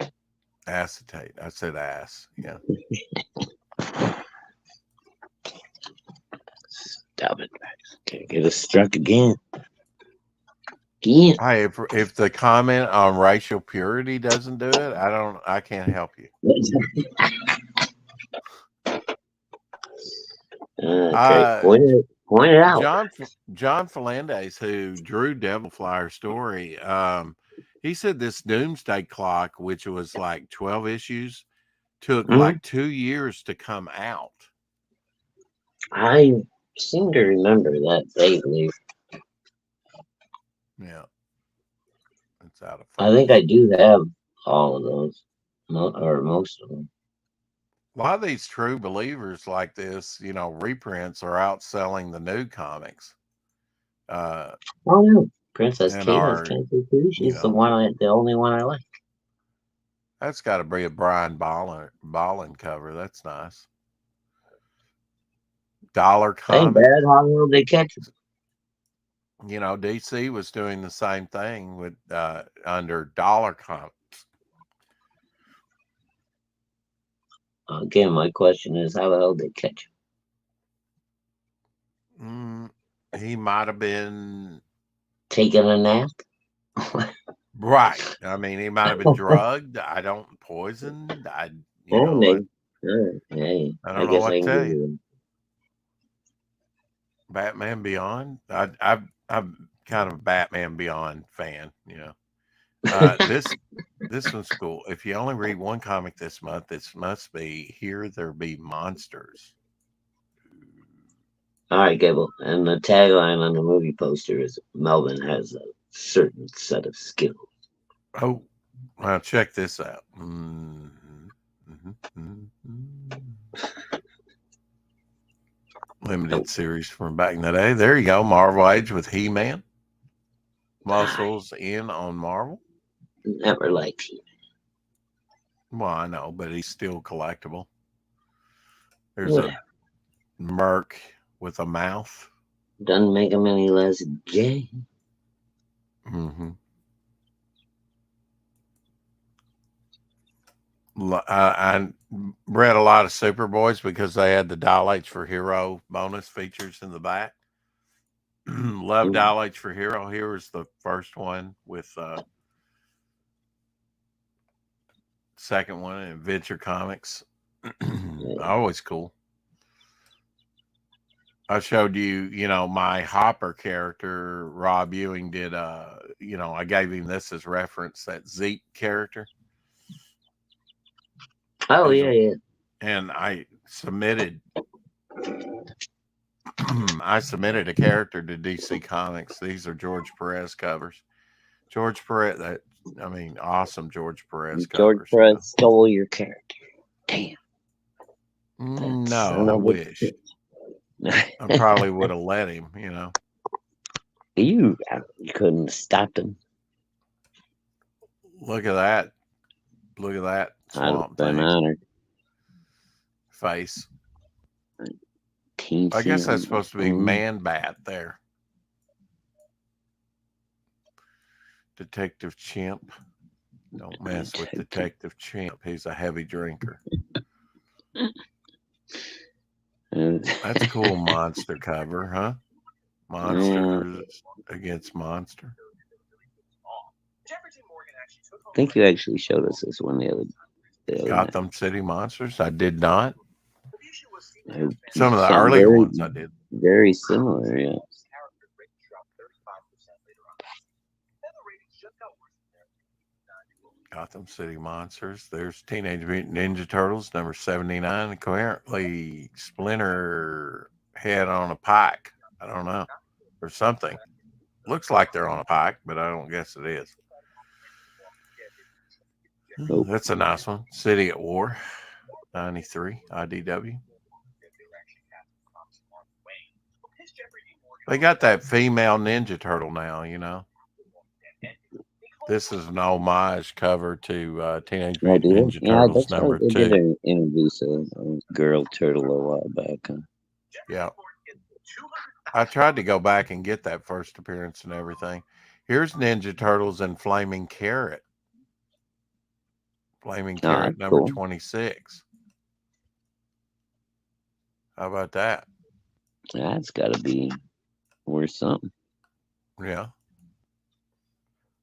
ass. Acetate. I said ass. Yeah. Stop it. Can't get us struck again. Again. Hey, if the comment on racial purity doesn't do it, I can't help you. Okay. Point it out. John Fernandez, who drew Devil Flyer story, he said this Doomsday Clock, which was like 12 issues, took like 2 years to come out. I seem to remember that vaguely. Yeah. It's out of I think focus. I do have all of those, or most of them. A lot of these true believers like this, reprints are outselling the new comics. Oh no, Princess And Kate has are, cancer too. She's the only one I like. that's got to be a Brian Ballin cover. That's nice. Dollar Ain't Comics. bad. How will they catch him? DC was doing the same thing with under Dollar Comics. Again, my question is, how the hell did they catch him? He might have been Taking a nap? right. I mean, he might have been drugged. Poisoned. Maybe. Hey, I I don't know guess what I to can tell give you. you them. Batman Beyond. I'm kind of a Batman Beyond fan. This one's cool. If you only read one comic this month, it must be Here There Be Monsters. All right, Gable. And the tagline on the movie poster is Melvin has a certain set of skills. Oh, well, check this out. Limited series from back in the day. There you go. Marvel Age with He-Man. Muscles in on Marvel. Never liked him. Well, I know, but he's still collectible. There's a Merc with a mouth. Doesn't make him any less gay. I read a lot of Superboys because they had the Dial H for Hero bonus features in the back. Love Dial H for Hero. Here was the first one with second one in Adventure Comics. Always cool. I showed you, my Hopper character, Rob Ewing did, I gave him this as reference, that Zeke character. Oh, yeah. And I submitted a character to DC Comics. These are George Perez covers. George Perez, awesome George Perez covers. George Perez stole your character. Damn. No, I wish. I probably would have let him, You couldn't stop him. Look at that. Look at that swamp I'd have been honored. face. teeth. I guess that's supposed to be Man Bat there. Detective Chimp. Don't mess with Detective Chimp. He's a heavy drinker. That's a cool monster cover, huh? Monsters against monster. I think you actually showed us this one the other day. Gotham City Monsters? I did not. Some Some of the early ones I did. Very similar, yeah. Gotham City Monsters. There's Teenage Mutant Ninja Turtles, number 79. Coherently Splinter head on a pike. I don't know. Or something. Looks like they're on a pike, but I don't guess it is. Nope. That's a nice one. City at War, 93, IDW. They got that female Ninja Turtle now, you know. This is an homage cover to Teenage Mutant Ninja Turtles number 2. They did introduce a girl turtle a while back. Yeah. I tried to go back and get that first appearance and everything. Here's Ninja Turtles and Flaming Carrot. Flaming Carrot number 26. How about that? That's got to be worth something. Yeah.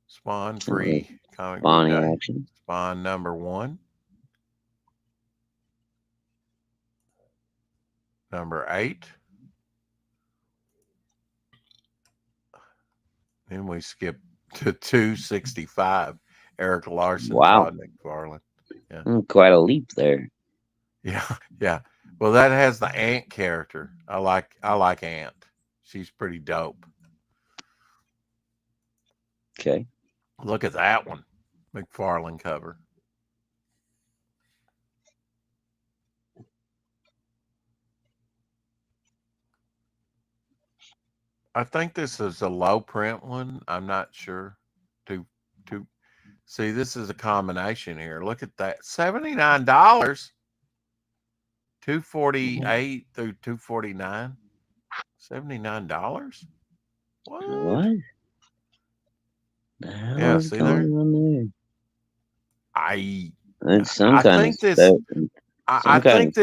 Spawn free comic Spawn book day. action. Spawn number 1. Number 8. Then we skip to 265. Eric Larson, Wow. Todd McFarlane. Yeah. Quite a leap there. Yeah, yeah. Well, that has the Ant character. I like Ant. She's pretty dope. Okay. Look at that one. McFarlane cover. I think this is a low print one. I'm not sure. See, this is a combination here. Look at that. $79. 248 through 249. $79? What? The hell Yeah, is see going there? on there? I think this is I think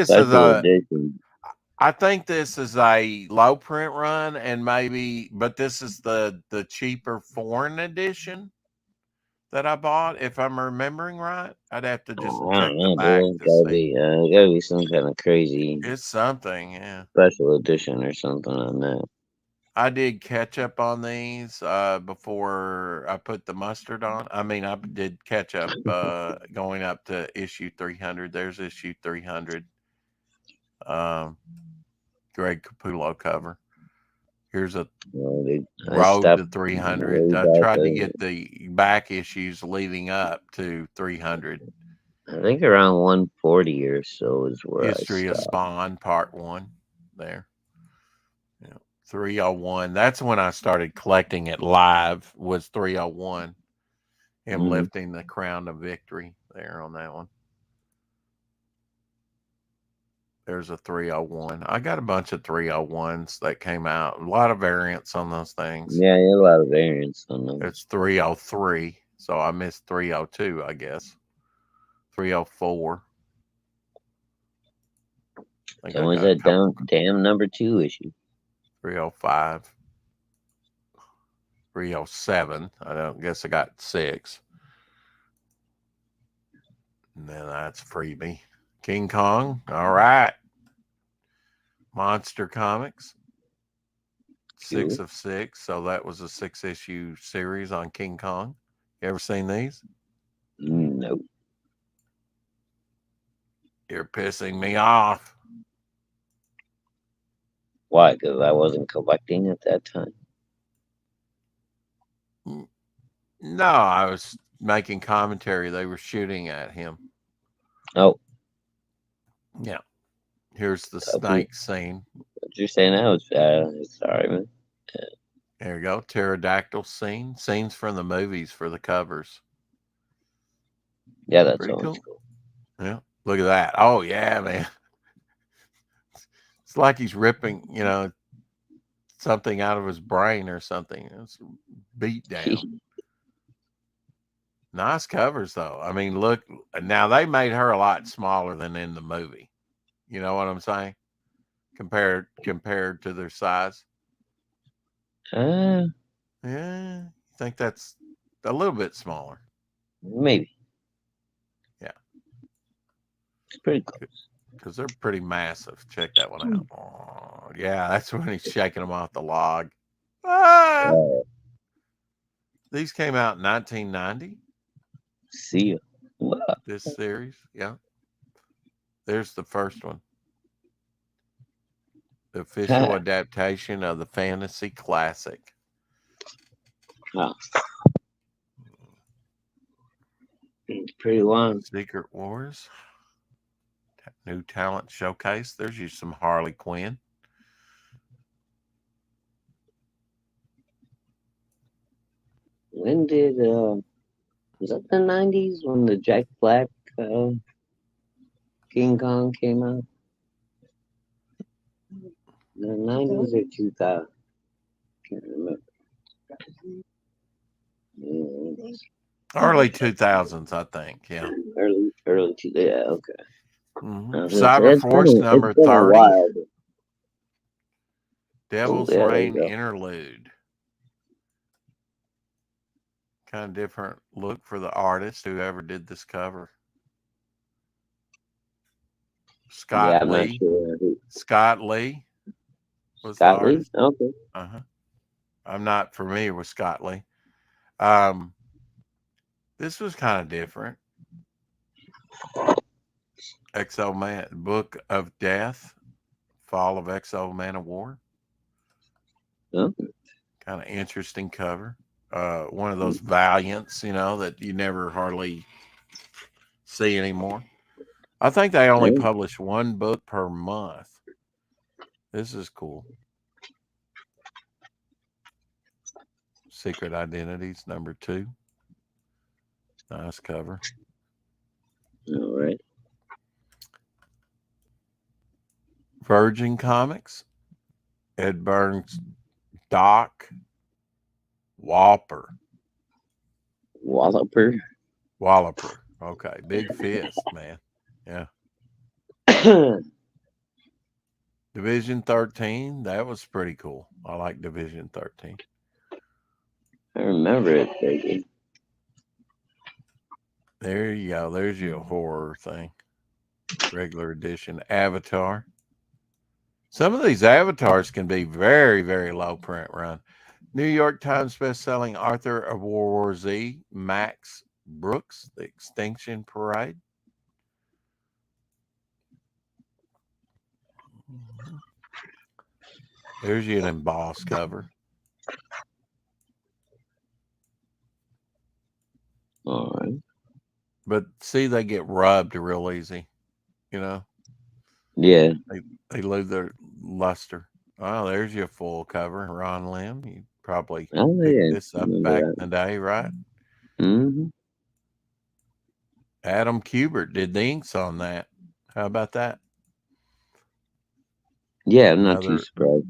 this is a low print run, and but this is the cheaper foreign edition that I bought, if I'm remembering right. I'd have to just check the back to see. Gotta be some kind of crazy. It's something, yeah. Special edition or something on that. I did catch up on these before I put the mustard on. I mean, I did catch up going up to issue 300. There's issue 300. Greg Capullo cover. Here's a road to 300. I tried to get the back issues leading up to 300. I think around 140 or so is where History of Spawn, Part 1 there. 301. That's when I started collecting it live, was 301. Him lifting the crown of victory there on that one. There's a 301. I got a bunch of 301s that came out. A lot of variants on those things. Yeah, a lot of variants on them. It's 303. So I missed 302, I guess. 304. So was that damn number 2 issue? 305. 307. I don't guess I got 6. And then that's freebie. King Kong. All right. Monster Comics. 6 of 6. So that was a 6-issue series on King Kong. You ever seen these? No. You're pissing me off. Why? Because I wasn't collecting at that time. No, I was making commentary. They were shooting at him. Oh. Yeah. Here's the snake scene. What you're saying now is sorry, man. There you go. Pterodactyl scene. Scenes from the movies for the covers. Yeah, that's pretty cool. Yeah. Look at that. Oh, yeah, man. It's like he's ripping, something out of his brain or something. It's beat down. Nice covers though. I mean, look, now they made her a lot smaller than in the movie. You know what I'm saying? Compared to their size. Uh, Yeah, I think that's a little bit smaller. maybe. Yeah. It's pretty close. Because they're pretty massive. Check that one out. Oh, yeah, that's when he's shaking them off the log. Ah! These came out in 1990. See ya. Wow. This series, yeah. There's the first one. The official adaptation of the fantasy classic. Oh. It's pretty long. Secret Wars. New talent showcase. There's you some Harley Quinn. When did was that the 90s when the Jack Black King Kong came out? The 90s or 2000? Can't remember. Yeah, Early 2000s, I think. Yeah. early yeah, okay. Cyberforce number 30. A while. Devil's Yeah, Reign interlude. Kind of different look for the artist whoever did this cover. Scott I'm Lee. not sure who. Scott Lee was Scott the Lee? artist. Okay. I'm not familiar with Scott Lee. This was kind of different. Exo Man, Book of Death, Fall of Exo Man of War. Okay. Kind of interesting cover. One of those Valiants, that you never hardly see anymore. I think they only publish one book per month. This is cool. Secret Identities number 2. Nice cover. All right. Virgin Comics. Ed Burns, Doc Walloper. Okay. Big fist, man. Yeah. Division 13. That was pretty cool. I like Division 13. I remember it, baby. There you go. There's your horror thing. Regular edition Avatar. Some of these avatars can be very, very low print run. New York Times bestselling author of World War Z, Max Brooks, The Extinction Parade. There's you an embossed cover. All right. But see, they get rubbed real easy, Yeah. They lose their luster. Oh, there's your full cover, Ron Lim. You probably picked this up back in the day, right? Mm-hmm. Adam Kubert did the inks on that. How about that? Yeah, I'm not too surprised.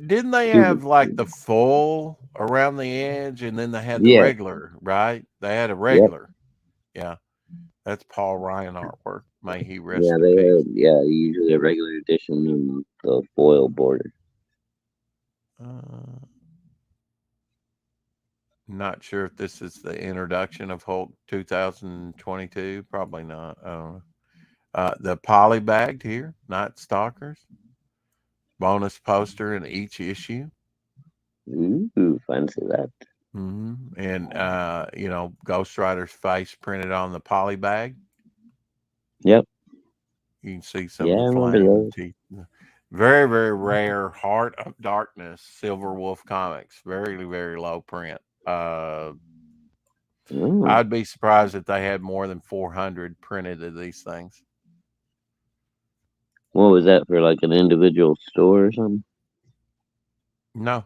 Didn't they have like the full around the edge and then they had the regular, right? They had a regular. Yep. Yeah. That's Paul Ryan artwork. May he rest in peace. Usually a regular edition and the foil border. Not sure if this is the introduction of Hulk 2022. Probably not. I don't know. The polybagged here, Night Stalkers. Bonus poster in each issue. Ooh, fancy that. Mm-hmm. And, Ghost Rider's face printed on the polybag. Yep. You can see some of the flame teeth. Very, very rare Heart of Darkness, Silver Wolf Comics. Very, very low print. I'd be surprised if they had more than 400 printed of these things. What was that for, like an individual store or something? No.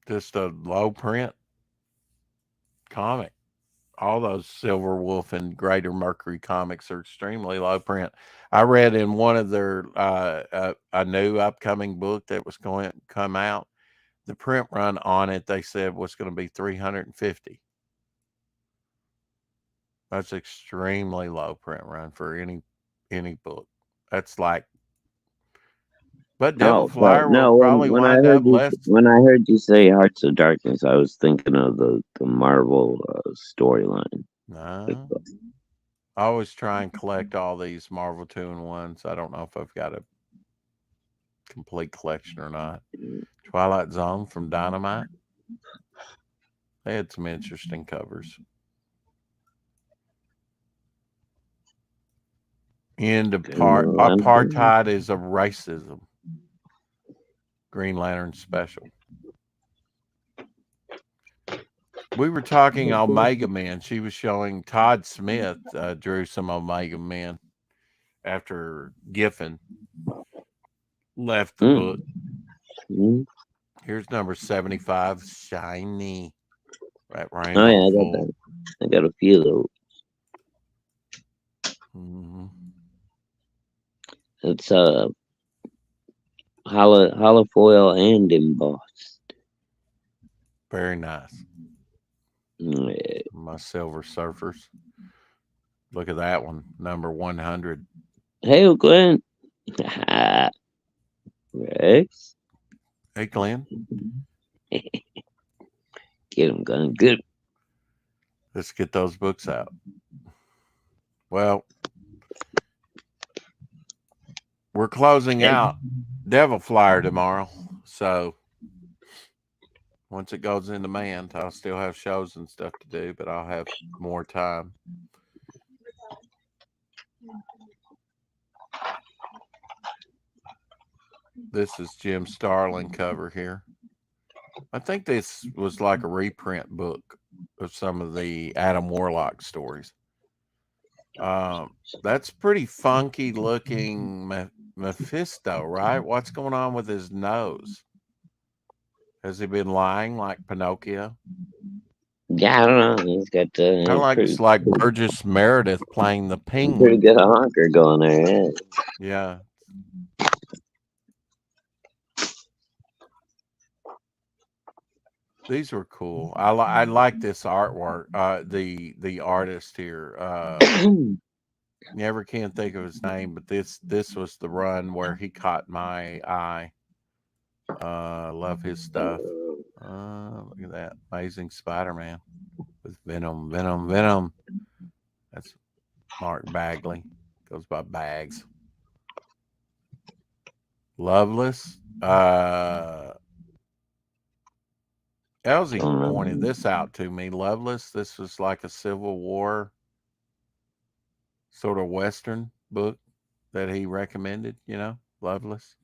Just a low print comic. all those Silver Wolf and Greater Mercury comics are extremely low print. I read in one of their a new upcoming book that was going to come out. The print run on it, they said, was going to be 350. That's extremely low print run for any book. That's like, but Devil Oh, so Flyer will no. probably wind up less. When I heard you say Hearts of Darkness, I was thinking of the Marvel storyline. No, I always try and collect all these Marvel 2-in-1s. I don't know if I've got a complete collection or not. Twilight Zone from Dynamite. They had some interesting covers. Apartheid is a racism. Green Lantern special. We were talking Omega Men. She was showing Todd Smith drew some Omega Men after Giffen left the book. Here's number 75, Shiny. That rainbow. Oh yeah, I got that. I got a few of those. Mm-hmm. It's holofoil and embossed. Very nice. Yeah. My Silver Surfers. Look at that one, number 100. Hey, Glenn. Rex. Hey, Glenn. Get him, Glenn. Good. Let's get those books out. Well, we're closing out Devil Flyer tomorrow. So once it goes in demand, I'll still have shows and stuff to do, but I'll have more time. This is Jim Starlin cover here. I think this was like a reprint book of some of the Adam Warlock stories. That's pretty funky looking Mephisto, right? What's going on with his nose? Has he been lying like Pinocchio? Yeah, I don't know. He's got Kind of like it's like Burgess Meredith playing the penguin. Pretty good honker going there. Yeah. These were cool. I like this artwork. The artist here. Never can think of his name, but this was the run where he caught my eye. Love his stuff. Look at that. Amazing Spider-Man with Venom. That's Mark Bagley. Goes by Bags. Loveless. Elsie pointed this out to me. Loveless. This was like a Civil War sort of Western book that he recommended, Loveless.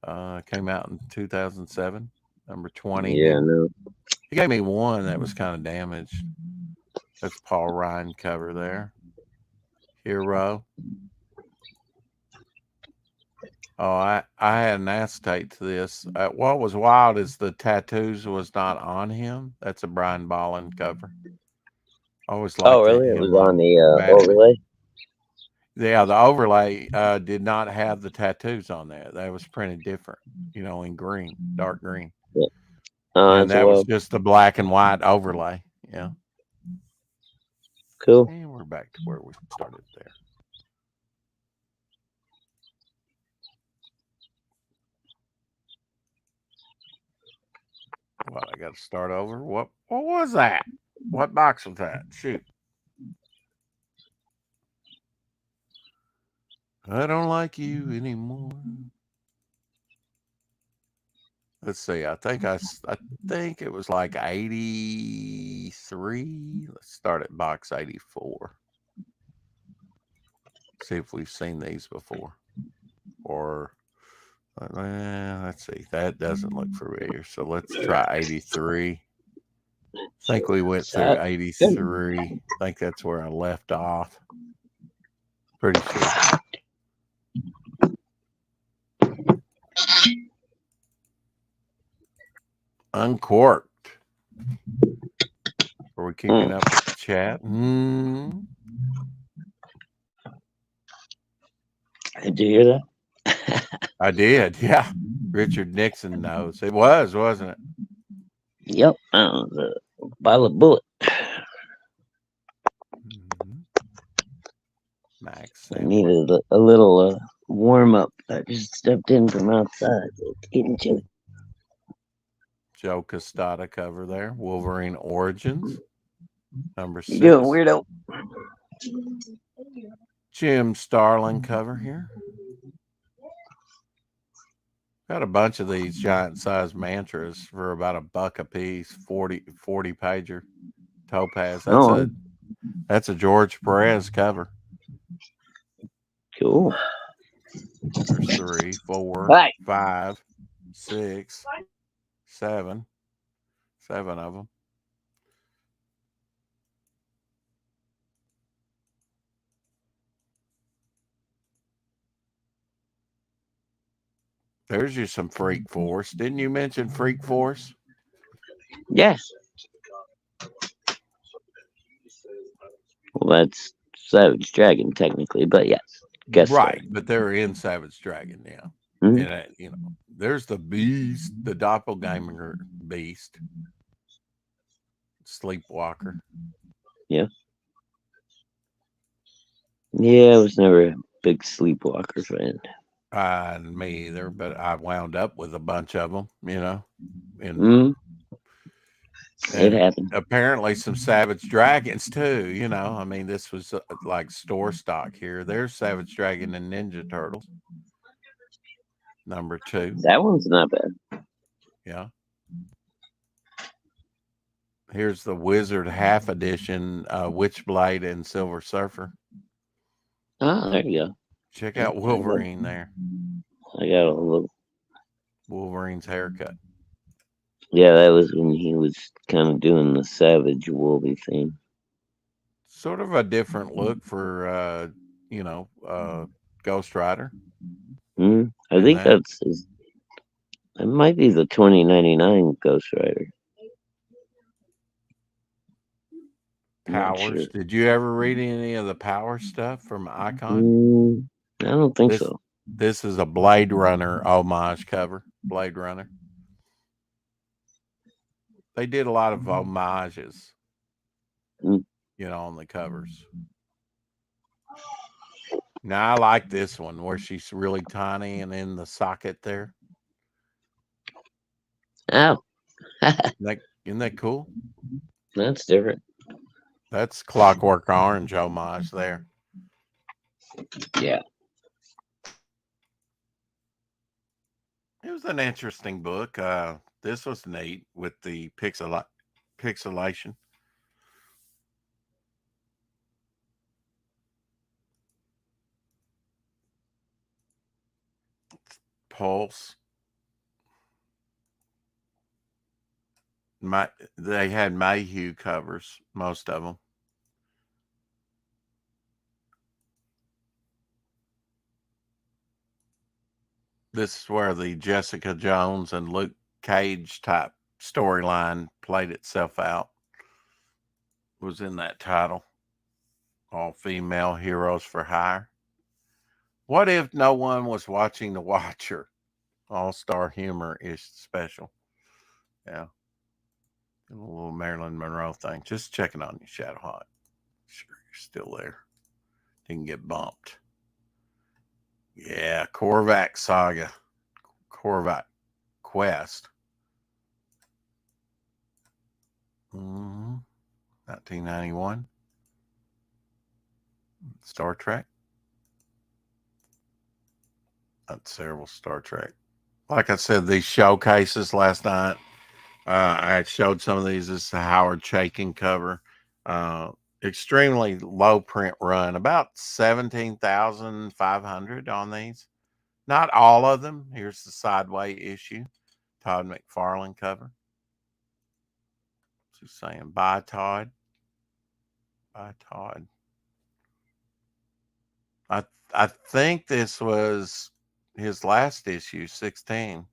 Came out in 2007, number 20. Yeah, no. He gave me one that was kind of damaged. That's Paul Ryan cover there. Hero. Oh, I had an acetate to this. What was wild is the tattoos was not on him. That's a Brian Bolland cover. I always liked really? It was on the overlay? Yeah, the overlay did not have the tattoos on there. That was printed different, in green, dark green. Yeah. And that was just the black and white overlay. Yeah. Cool. And we're back to where we started there. Well, I got to start over. What was that? What box was that? Shoot. I don't like you anymore. Let's see. I think it was like 83. Let's start at box 84. See if we've seen these before. Or let's see. That doesn't look familiar. So let's try 83. I think we went through 83. I think that's where I left off. Pretty sure. Uncorked. Are we keeping up with the chat? Did you hear that? I did. Yeah. Richard Nixon knows. It was, wasn't it? Yep. The violet bullet. Max I Sampler. needed a little warm up. I just stepped in from outside. It's getting chilly. Joe Costata cover there. Wolverine Origins. Number 6. You doing, weirdo? Jim Starlin cover here. Got a bunch of these giant sized mantras for about $1 a piece. 40 pager. Topaz. That's a George Perez cover. Cool. There's 3, 4, Right. 5, 6, 7. 7 of them. There's you some Freak Force. Didn't you mention Freak Force? Yes. Well, that's Savage Dragon technically, but yes, guess Right, but they're in Savage Dragon now. Mm-hmm. And there's the Beast, the Doppelganger Beast, Sleepwalker. Yeah. Yeah, I was never a big Sleepwalker fan. Me either, but I wound up with a bunch of them, It happened. Apparently some Savage Dragons too, I mean, this was like store stock here. There's Savage Dragon and Ninja Turtles. Number 2. That one's not bad. Yeah. Here's the Wizard half edition, Witchblade and Silver Surfer. Oh, there you go. Check out Wolverine there. I got a little. Wolverine's haircut. Yeah, that was when he was kind of doing the Savage Wolvie thing. Sort of a different look for, Ghost Rider. I think that's his. It might be the 2099 Ghost Rider. Powers. Sure. Did you ever read any of the Power stuff from Icon? I don't think so. This is a Blade Runner homage cover. Blade Runner. They did a lot of homages, on the covers. Now, I like this one where she's really tiny and in the socket there. Oh. Isn't that cool? That's different. That's Clockwork Orange homage there. Yeah. It was an interesting book. This was neat with the pixelation. Pulse. They had Mayhew covers, most of them. This is where the Jessica Jones and Luke Cage type storyline played itself out. Was in that title. All female heroes for hire. What if no one was watching The Watcher? All-star humor-ish special. Yeah. A little Marilyn Monroe thing. Just checking on you, Shadowhawk. Sure you're still there. Didn't get bumped. Yeah, Korvac Saga. Korvac Quest. 1991. Star Trek. That's several Star Trek. Like I said, these showcases last night, I showed some of these. This is the Howard Chaykin cover. Extremely low print run, about 17,500 on these. Not all of them. Here's the Sideway issue. Todd McFarlane cover. She's saying, bye, Todd. Bye, Todd. I think this was his last issue, 16.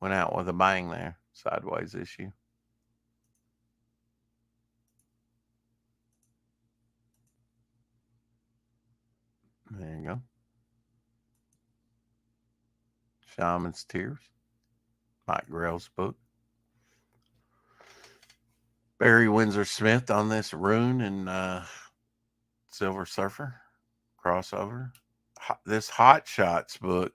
Went out with a bang there. Sideways issue. There you go. Shaman's Tears. Mike Grell's book. Barry Windsor Smith on this Rune and Silver Surfer crossover. This Hot Shots book.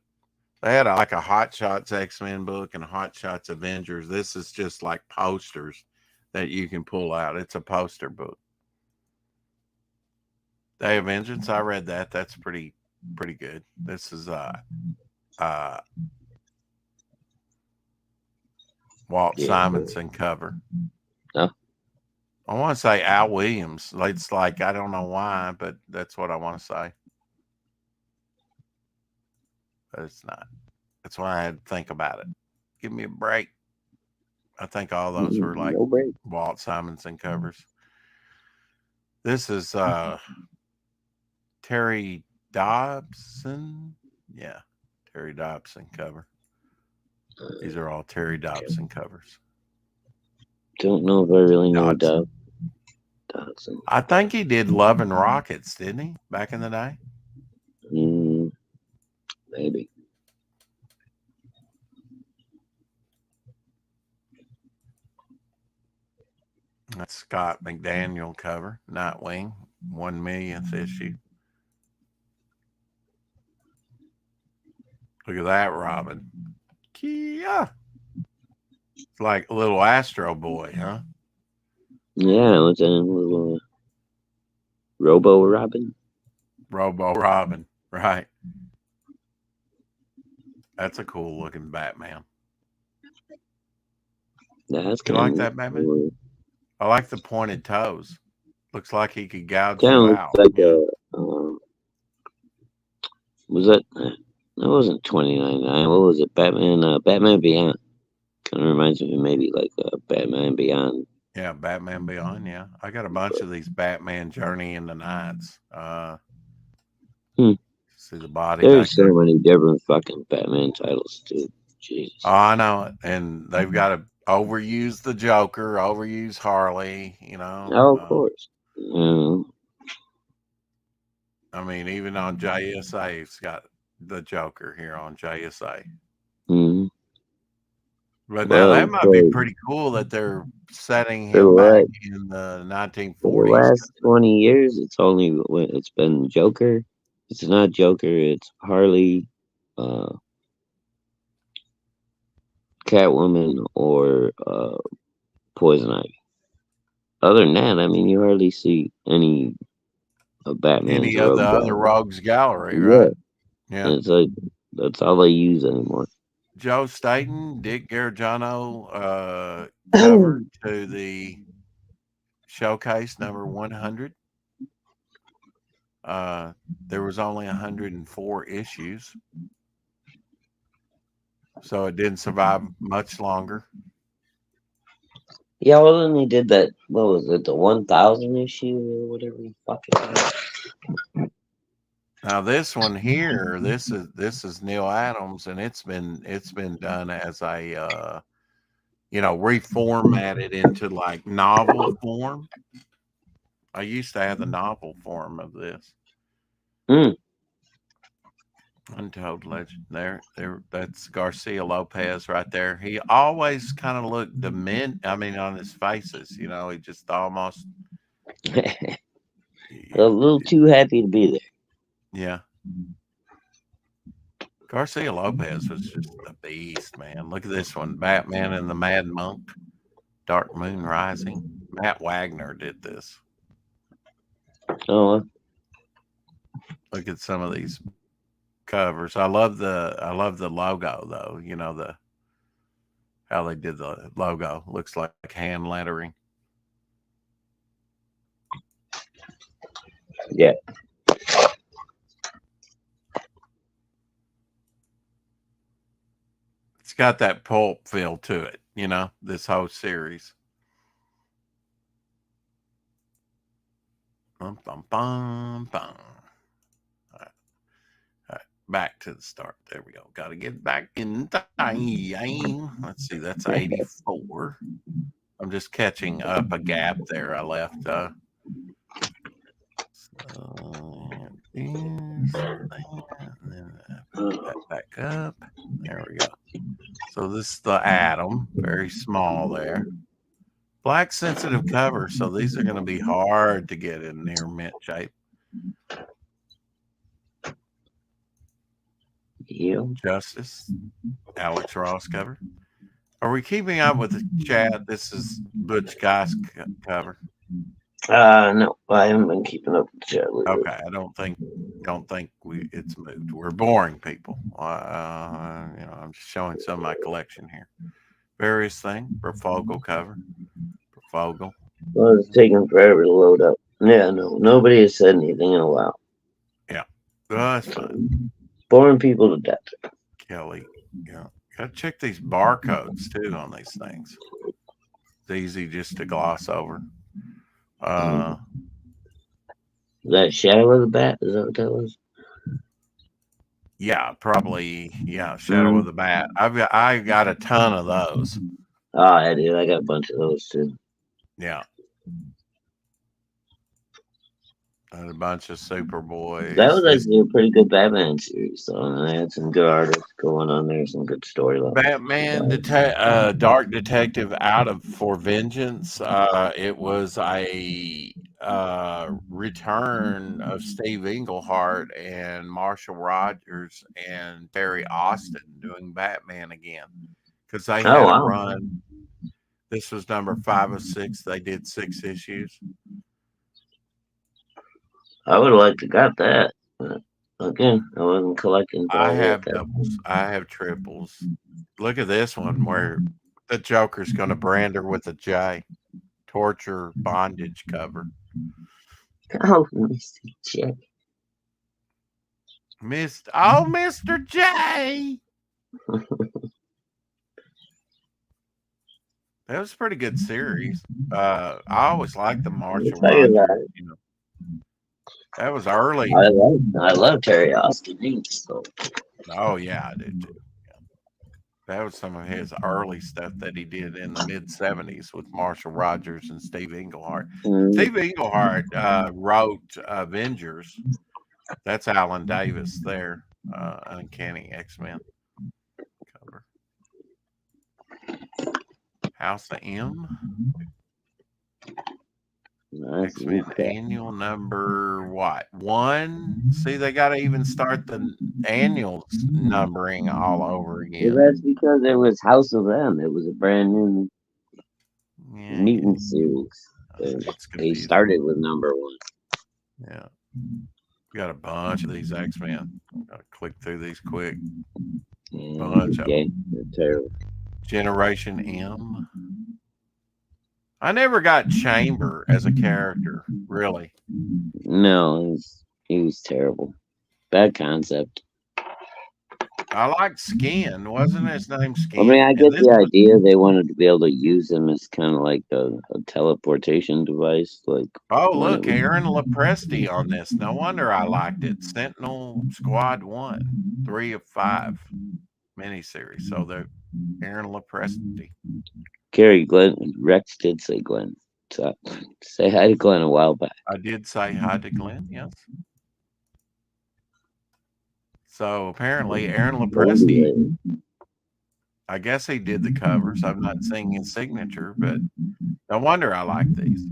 They had like a Hot Shots X-Men book and a Hot Shots Avengers. This is just like posters that you can pull out. It's a poster book. Day of Vengeance, I read that. That's pretty good. This is Walt Simonson cover. Oh. I want to say Al Williams. It's like, I don't know why, but that's what I want to say. But it's not. That's why I had to think about it. Give me a break. I think all those were like Walt Simonson covers. This is Terry Dobson. Yeah, Terry Dobson cover. These are all Terry Dobson covers. Don't know if I really know Dobson. I think he did Love and Rockets, didn't he? Back in the day? Maybe. That's Scott McDaniel cover. Nightwing. 1 millionth issue. Look at that, Robin. Kia. It's like a little Astro Boy, huh? Yeah, it was a little Robo Robin. Robo Robin, right. That's a cool looking Batman. That's you like that Batman? Cool. I like the pointed toes. Looks like he could gouge you out. Like was that? That wasn't $29.99. What was it? Batman. Batman Beyond. Kind of reminds me of maybe like Batman Beyond. Yeah, Batman Beyond. Yeah, I got a bunch of these Batman Journey in the Nights. See the body. There's so many different fucking Batman titles too. Jesus. Oh, I know it, and they've got to overuse the Joker, overuse Harley. You know. Oh, of course. I mean, even on JSA, it's got the Joker here on JSA. Mm-hmm. But now that might be pretty cool that they're setting him back in the 1940s. For the last 20 years, it's been Joker. It's not Joker. It's Harley, Catwoman, or Poison Ivy. Other than that, I mean, you hardly see any of Batman. Any of the other Rogues Gallery, right? Yeah. It's like that's all they use anymore. Joe Staten, Dick Gargiano cover to the showcase number 100. There was only 104 issues, so it didn't survive much longer. Yeah, well, then they did that. What was it? The 1000 issue or whatever the fuck it was. Now this one here, this is Neil Adams, and it's been done as a reformatted into like novel form. I used to have the novel form of this. Untold Legend. There. That's Garcia Lopez right there. He always kind of looked on his faces, he just almost a little too happy to be there. Yeah. Garcia Lopez was just a beast, man. Look at this one. Batman and the Mad Monk. Dark Moon Rising. Matt Wagner did this. Oh. Look at some of these covers. I love the logo though. How they did the logo. Looks like hand lettering. Yeah. It's got that pulp feel to it, this whole series. Bum, bum, bum, bum. All right. Back to the start. There we go. Got to get back in time. Let's see. That's 84. I'm just catching up a gap there I left. is that, and then put that back up. There we go. So this is the atom, very small there. Black sensitive cover, so these are going to be hard to get in near mint shape. You. Justice, Alex Ross cover. Are we keeping up with the chat? This is Butch Guy's cover. No, I haven't been keeping up with the chat lately. Okay, I don't think it's moved. We're boring people. I'm just showing some of my collection here. Various thing. Brofogel cover. Brofogel. Well, it's taking forever to load up. Yeah, no, nobody has said anything in a while. Yeah, that's fine. Boring people to death. Kelly. Yeah, gotta check these barcodes too on these things. It's easy just to gloss over. Is that Shadow of the Bat? Is that what that was? Yeah, probably. Yeah, Shadow of the Bat. I got a ton of those. Oh, I did. I got a bunch of those too. Yeah. And a bunch of Superboys. That was actually a pretty good Batman series, though. And they had some good artists going on there, some good storylines. Batman, Dark Detective out of For Vengeance. It was a return of Steve Englehart and Marshall Rogers and Terry Austin doing Batman again. Because they had a run. This was number 5 of 6. They did 6 issues. I would have liked to got that. But again, I wasn't collecting. I have doubles. I have triples. Look at this one where the Joker's going to brand her with a J. Torture bondage cover. Oh, Mr. J. Mr. J. That was a pretty good series. I always liked the Marshall Rogers. That was early. I love Terry Austin. So. Oh yeah, I did too. Yeah. That was some of his early stuff that he did in the mid '70s with Marshall Rogers and Steve Englehart. Steve Englehart wrote Avengers. That's Alan Davis there. Uncanny X-Men cover. House of M. X-Men annual number what? 1? See, they got to even start the annual numbering all over again. Well, that's because it was House of M. It was a brand new mutant series. They started with number 1. Yeah. We got a bunch of these X-Men. Gotta click through these quick. Bunch of them. They're terrible. Generation M. I never got Chamber as a character, really. No, he was terrible. Bad concept. I liked Skin. Wasn't his name Skin? I mean, I get the idea. They wanted to be able to use him as kind of like a teleportation device. Like, oh, look, Aaron Lepresti on this. No wonder I liked it. Sentinel Squad 1, 3 of 5 miniseries. So they're Aaron Lepresti. Gary Glenn, Rex did say Glenn. So say hi to Glenn a while back. I did say hi to Glenn, yes. So apparently Aaron Lepresti, I guess he did the covers. I'm not seeing his signature, but no wonder I like these.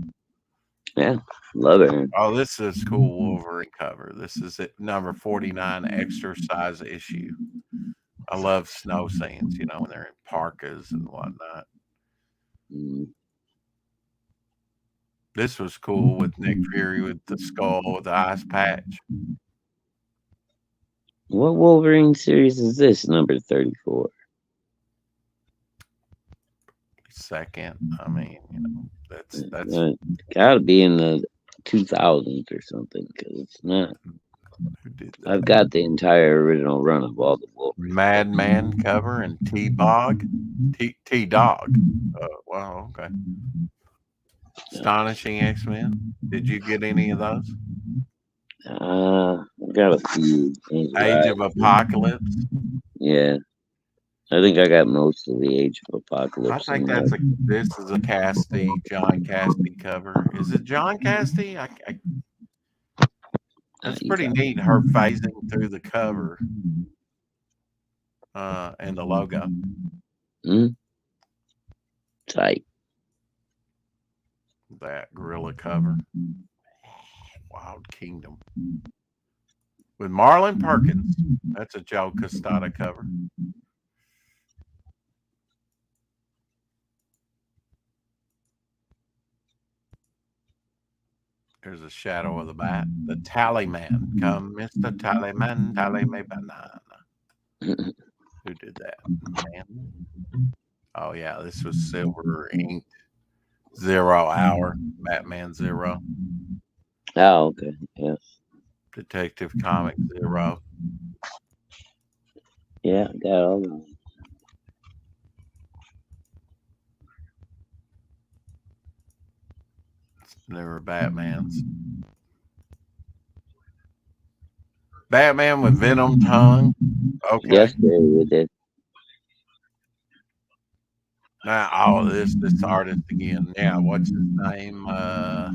Yeah, love it. Oh, this is cool Wolverine cover. This is it, number 49 extra size issue. I love snow scenes, when they're in parkas and whatnot. This was cool with Nick Fury with the skull with the ice patch. What Wolverine series is this? Number 34. Second. I mean, that's gotta be in the 2000s or something, because it's not. I've got the entire original run of all the Wolverine. Madman cover and T-Dog. Wow, okay. Astonishing X-Men. Did you get any of those? I've got a few. Age of Apocalypse. Yeah. I think I got most of the Age of Apocalypse. I think this is a Casty, John Casty cover. Is it John Casty? That's You pretty got neat. Her phasing through the cover and the logo. Tight. That gorilla cover. Wild Kingdom. With Marlon Perkins. That's a Joe Costata cover. There's a shadow of the bat. The Tallyman. Come, Mr. Tallyman, tally me banana. Who did that? Man. Oh, yeah. This was silver inked. 0 Hour. Batman 0. Oh, okay. Yeah. Detective Comic 0. Yeah, I got all of them. They were Batmans. Batman with Venom tongue. Okay. Yes, we did. Now, oh, this artist again. Yeah, what's his name? I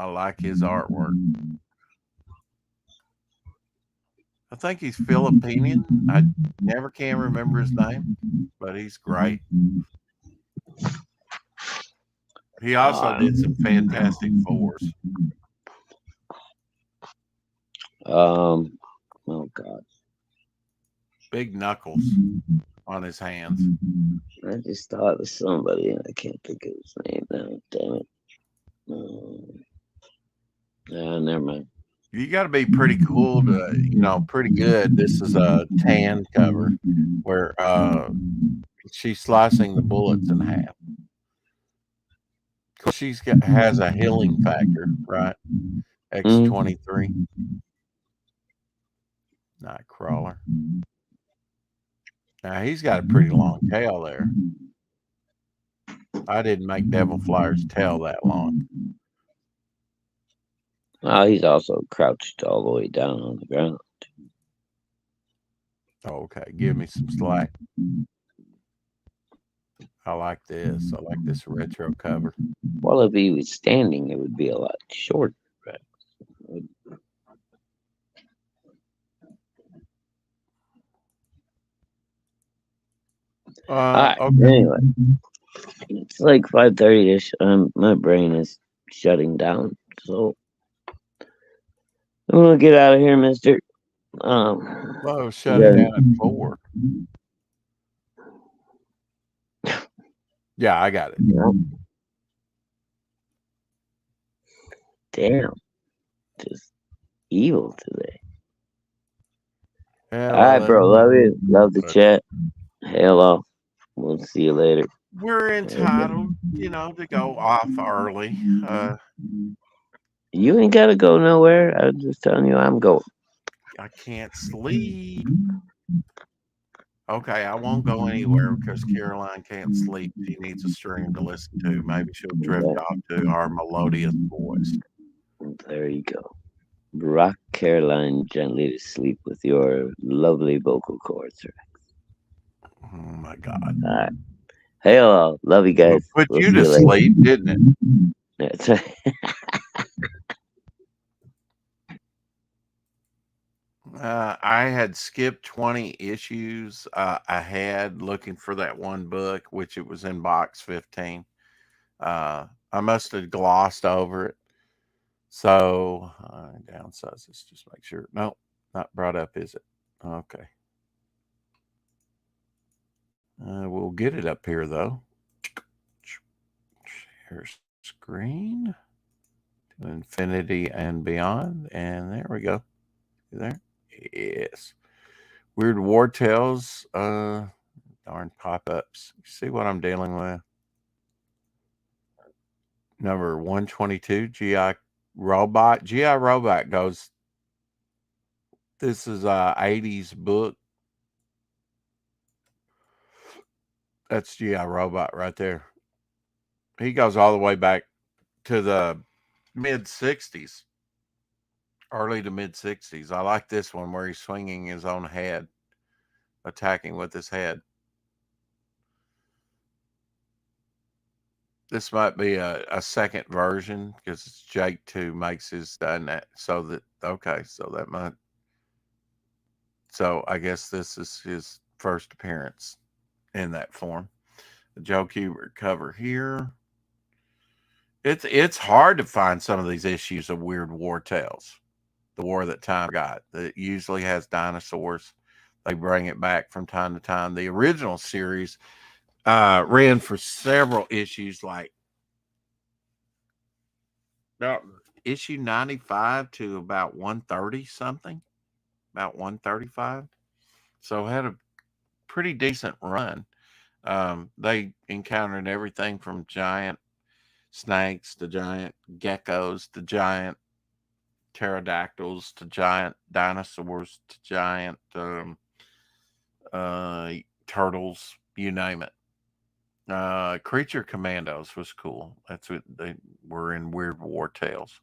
like his artwork. I think he's Filipinian. I never can remember his name, but he's great. He also did some Fantastic Fours. Oh God. Big knuckles on his hands. I just thought of somebody and I can't think of his name now. Damn it. Never mind. You got to be pretty cool to, pretty good. This is a tan cover where she's slicing the bullets in half. She's has a healing factor, right? X-23. Nightcrawler. Now he's got a pretty long tail there. I didn't make Devil Flyer's tail that long. Oh, he's also crouched all the way down on the ground. Okay, give me some slack. I like this. I like this retro cover. Well, if he was standing, it would be a lot shorter. Right? Okay. Anyway, it's like 5:30ish. My brain is shutting down, so I'm gonna get out of here, Mister. Well, shut it down at 4. Yeah, I got it. Damn, just evil today. Yeah, All right, bro. Love you. Love the chat. Hello. We'll see you later. We're entitled, to go off early. You ain't gotta go nowhere. I'm just telling you, I'm going. I can't sleep. Okay, I won't go anywhere because Caroline can't sleep. She needs a stream to listen to. Maybe she'll drift off to our melodious voice. There you go. Rock Caroline gently to sleep with your lovely vocal cords. Oh my God. All right. Hey, all. Love you guys. Put you to sleep, didn't it? That's right. I had skipped 20 issues ahead looking for that one book, which it was in box 15. I must have glossed over it. So downsize this, just make sure. No, not brought up, is it? Okay. We'll get it up here, though. Share screen to infinity and beyond. And there we go. There. Yes. Weird War Tales. Darn pop-ups. See what I'm dealing with? Number 122, GI Robot. GI Robot goes. This is a 80s book. That's GI Robot right there. He goes all the way back to the mid 60s. Early to mid 60s. I like this one where he's swinging his own head, attacking with his head. This might be a second version because Jake too makes his done that. So that okay, so that might. So I guess this is his first appearance in that form. The Joe Kubert cover here. It's hard to find some of these issues of Weird War Tales. The War That Time Got. That usually has dinosaurs. They bring it back from time to time. The original series ran for several issues, like about issue 95 to about 130 something, about 135. So had a pretty decent run. They encountered everything from giant snakes to giant geckos to giant pterodactyls to giant dinosaurs to giant turtles, you name it. Creature Commandos was cool. That's what they were in Weird War Tales.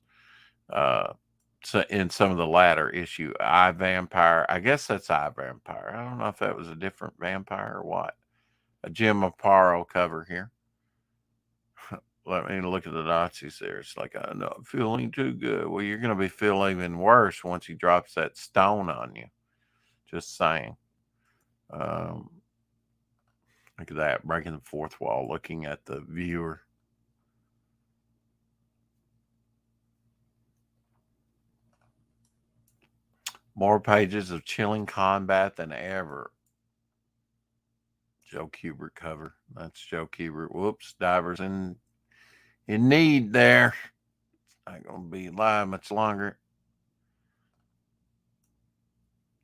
So in some of the latter issue, I Vampire. I guess that's I Vampire. I don't know if that was a different vampire or what. A Jim Aparo cover here. Let me look at the Nazis there. It's like, I'm not feeling too good. Well, you're going to be feeling even worse once he drops that stone on you. Just saying. Look at that, breaking the fourth wall, looking at the viewer. More pages of chilling combat than ever. Joe Kubert cover. That's Joe Kubert. Whoops, divers in need there. Not going to be live much longer.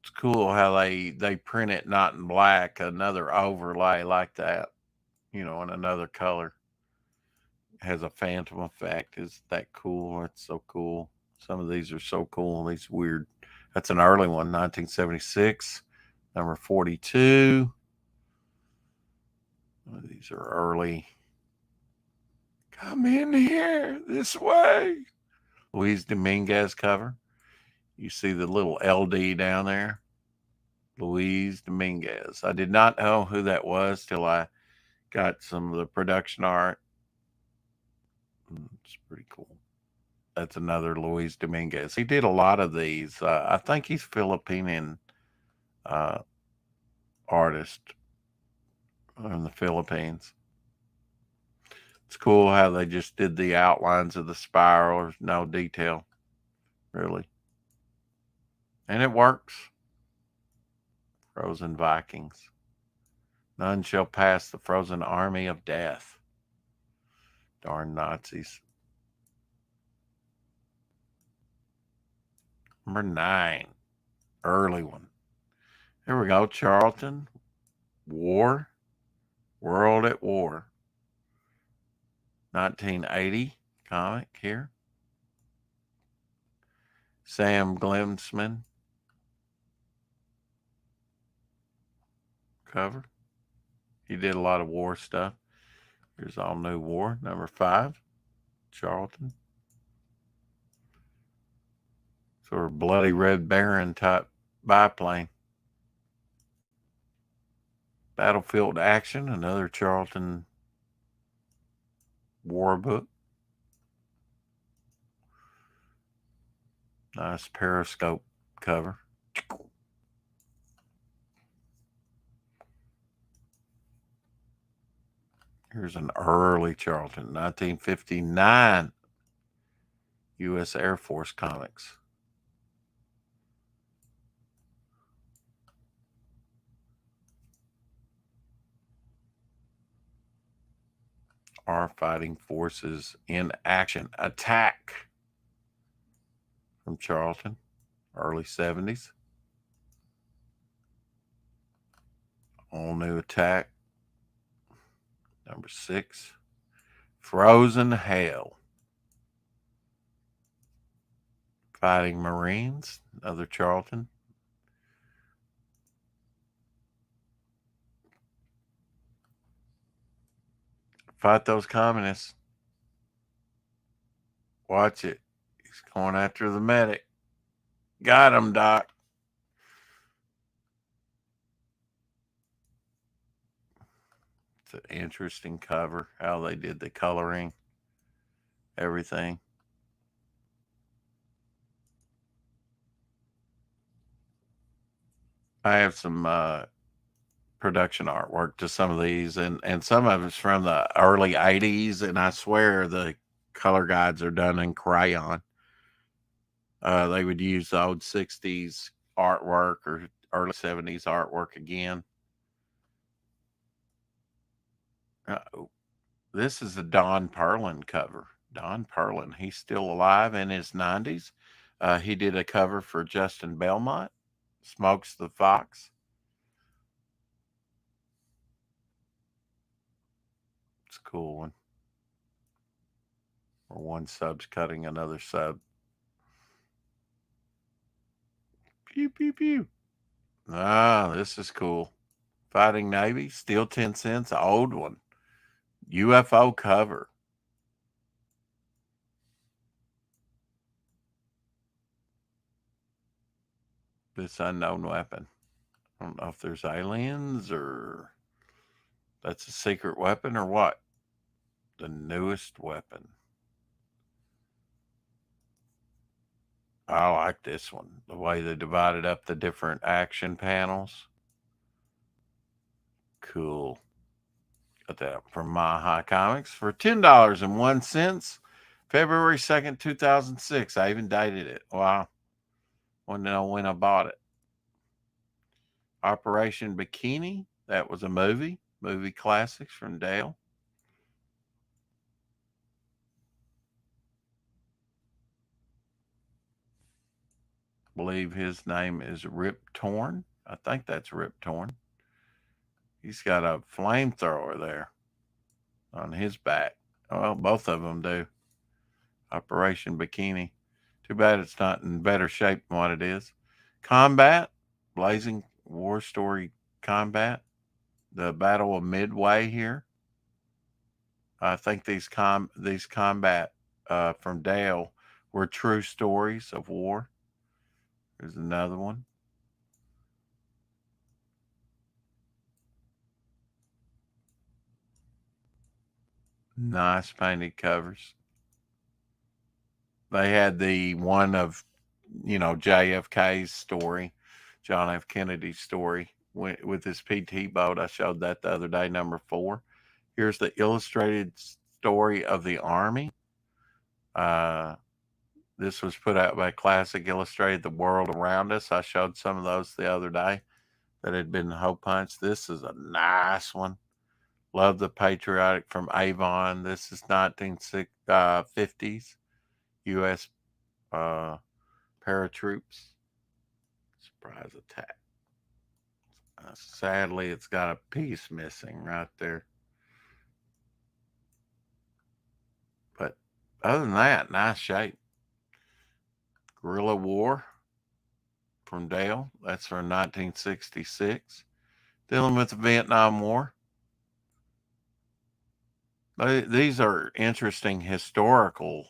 It's cool how they print it not in black, another overlay like that, in another color. Has a phantom effect. Is that cool? That's so cool. Some of these are so cool. These weird. That's an early one, 1976, number 42. These are early. Come in here this way. Luis Dominguez cover. You see the little LD down there. Luis Dominguez. I did not know who that was till I got some of the production art. It's pretty cool. That's another Luis Dominguez. He did a lot of these. I think he's Philippine artist in the Philippines. It's cool how they just did the outlines of the spiral. There's no detail, really. And it works. Frozen Vikings. None shall pass the frozen army of death. Darn Nazis. Number 9. Early one. Here we go. Charlton. War. World at War. 1980 comic here. Sam Glimsman cover. He did a lot of war stuff. Here's All New War, number 5. Charlton. Sort of bloody Red Baron type biplane. Battlefield Action, another Charlton war book. Nice Periscope cover. Here's an early Charlton, 1959 U.S. Air Force comics. Our fighting forces in action. Attack from Charlton, early 70s. All New Attack, number 6. Frozen Hell. Fighting Marines, another Charlton. Fight those communists. Watch it. He's going after the medic. Got him, Doc. It's an interesting cover, how they did the coloring, everything. I have some production artwork to some of these, and some of it's from the early 80s, and I swear the color guides are done in crayon. They would use the old 60s artwork or early 70s artwork again. This is a Don Perlin cover. Don Perlin, he's still alive in his 90s. He did a cover for Justin Belmont, Smokes the Fox. It's a cool one. Or one sub's cutting another sub. Pew, pew, pew. Ah, this is cool. Fighting Navy, still 10 cents, old one. UFO cover. This unknown weapon. I don't know if there's aliens or that's a secret weapon or what. The newest weapon. I like this one. The way they divided up the different action panels. Cool. Got that from My High Comics for $10.01. February 2nd, 2006. I even dated it. Wow. Want to know when I bought it. Operation Bikini. That was a movie. Movie classics from Dale. Believe his name is Rip Torn. I think that's Rip Torn. He's got a flamethrower there on his back. Well, both of them do. Operation Bikini. Too bad it's not in better shape than what it is. Combat. Blazing War Story Combat. The Battle of Midway here. I think these combat from Dale were true stories of war. There's another one. Nice painted covers. They had the one of, JFK's story, John F. Kennedy's story with his PT boat. I showed that the other day, number 4. Here's the illustrated story of the Army. This was put out by Classic Illustrated, The World Around Us. I showed some of those the other day that had been hole punched. This is a nice one. Love the Patriotic from Avon. This is 1950s U.S. paratroops. Surprise attack. Sadly, it's got a piece missing right there. But other than that, nice shape. Guerrilla War from Dale. That's from 1966. Dealing with the Vietnam War. These are interesting historical,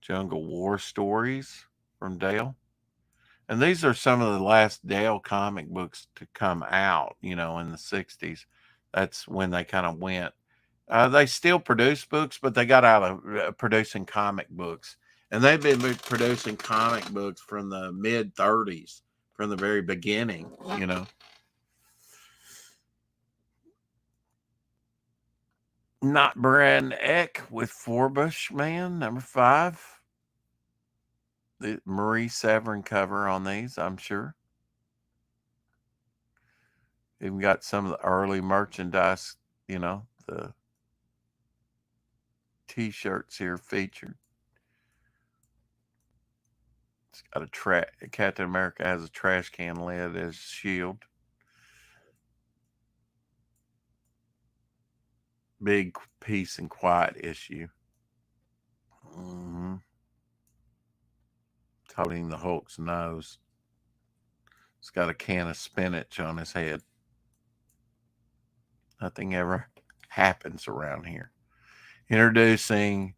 jungle war stories from Dale. And these are some of the last Dale comic books to come out, in the 60s. That's when they kind of went. They still produce books, but they got out of producing comic books. And they've been producing comic books from the mid-30s, from the very beginning, Not Brand Eck with Forbush Man, number 5. The Marie Severin cover on these, I'm sure. Even got some of the early merchandise, the T-shirts here featured. It's got Captain America has a trash can lid as shield. Big Peace and Quiet issue. Holding the Hulk's nose. It's got a can of spinach on his head. Nothing ever happens around here. Introducing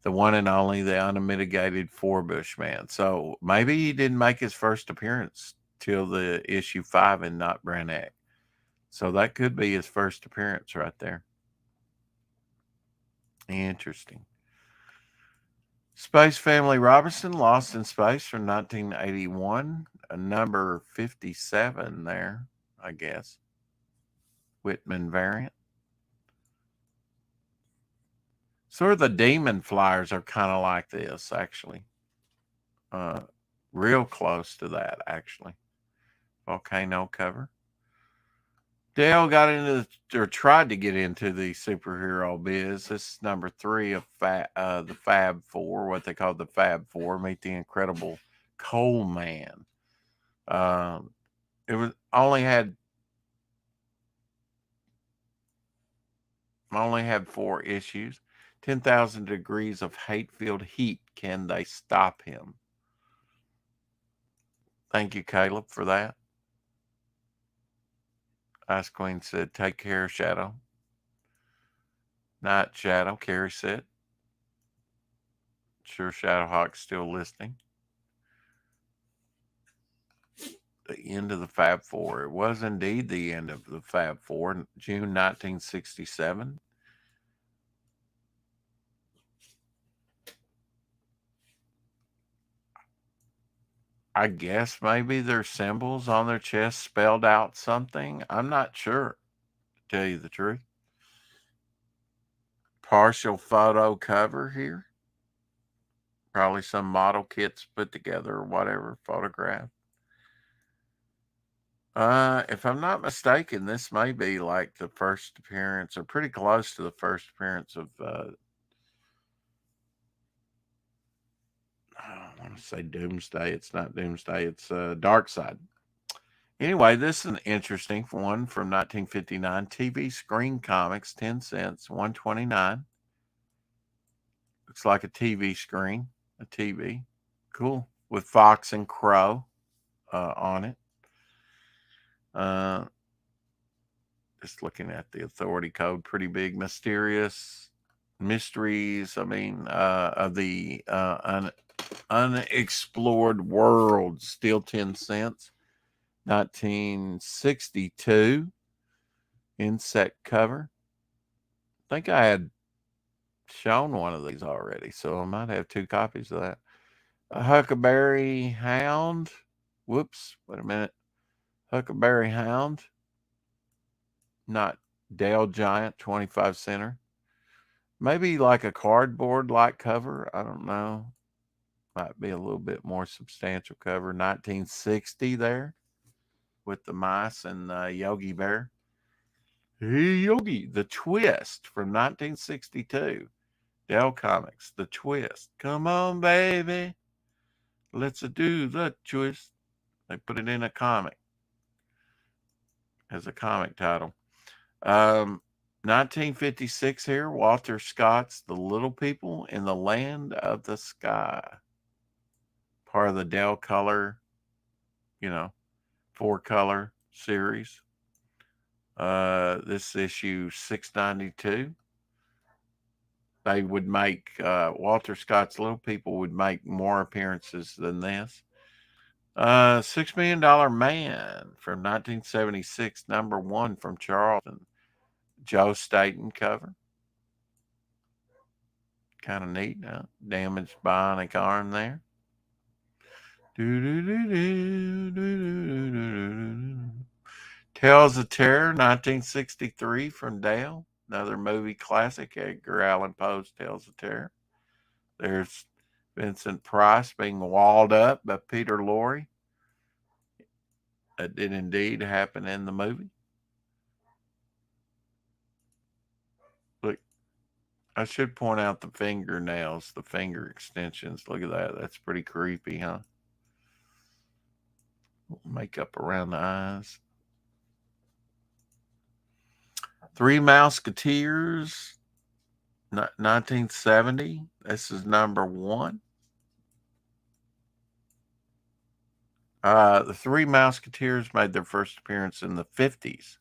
the one and only, the unmitigated Forbush Man. So maybe he didn't make his first appearance till the issue 5 in Not Brand Eck. So that could be his first appearance right there. Interesting. Space Family Robinson, Lost in Space from 1981. A number 57 there, I guess. Whitman variant. Sort of the Demon Flyers are kind of like this, actually. Real close to that, actually. Volcano cover. Dale got into or tried to get into the superhero biz. This is number 3 of the Fab Four, what they call the Fab Four. Meet the Incredible Coal Man. It was only had 4 issues. 10,000 degrees of hate-filled heat. Can they stop him? Thank you, Caleb, for that. Ice Queen said, take care, Shadow. Night, Shadow, Carrie said. Sure, Shadowhawk's still listening. The end of the Fab Four. It was indeed the end of the Fab Four, June 1967. I guess maybe their symbols on their chest spelled out something. I'm not sure, to tell you the truth. Partial photo cover here. Probably some model kits put together or whatever, photograph. If I'm not mistaken, this may be like the first appearance, or pretty close to the first appearance of I don't want to say Doomsday. It's not Doomsday. It's Darkseid. Anyway, this is an interesting one from 1959. TV Screen Comics, 10 cents, 129. Looks like a TV screen, a TV. Cool. With Fox and Crow on it. Just looking at the authority code, pretty big. Mysterious mysteries, of the unexplored world, still 10 cents. 1962 insect cover. I think I had shown one of these already, so I might have 2 copies of that. A Huckleberry Hound. Whoops, wait a minute. Huckleberry Hound. Not Dale Giant, 25 center. Maybe like a cardboard like cover. I don't know. Might be a little bit more substantial cover. 1960 there with the mice and Yogi Bear. Hey Yogi, The Twist from 1962. Dell Comics, The Twist. Come on, baby. Let's do the twist. They put it in a comic as a comic title. 1956 here, Walter Scott's The Little People in the Land of the Sky. Part of the Dell Color, 4-color series. This issue 692. They would make, Walter Scott's Little People would make more appearances than this. $6 Million Man from 1976, number 1 from Charlton. Joe Staten cover. Kind of neat, huh? Damaged bionic arm there. Tales of Terror, 1963 from Dale. Another movie classic, Edgar Allan Poe's Tales of Terror. There's Vincent Price being walled up by Peter Lorre. That did indeed happen in the movie. Look, I should point out the fingernails, the finger extensions. Look at that. That's pretty creepy, huh? Makeup around the eyes. 3 Musketeers, 1970. This is number 1. The 3 Musketeers made their first appearance in the 50s.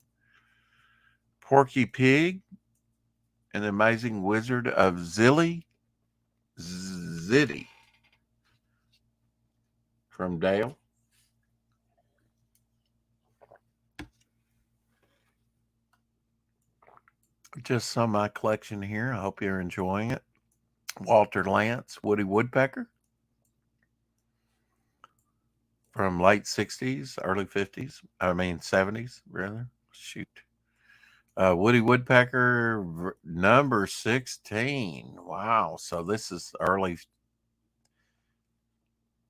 Porky Pig and the Amazing Wizard of Ziddy from Dale. Just some of my collection here. I hope you're enjoying it. Walter Lance, Woody Woodpecker, from late 60s, early 50s. I mean 70s, rather. Shoot. Woody Woodpecker, number 16. Wow. So this is early.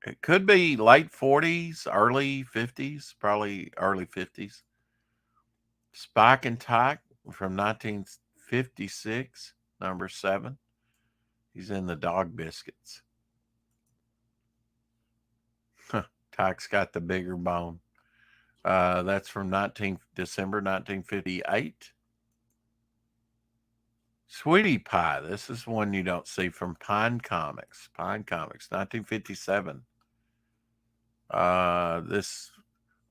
It could be late 40s, early 50s, probably early 50s. Spike and Tyke from 1956, number 7. He's in the Dog Biscuits. Tyke's got the bigger bone. That's from December 1958. Sweetie Pie. This is one you don't see from Pine Comics. Pine Comics, 1957. This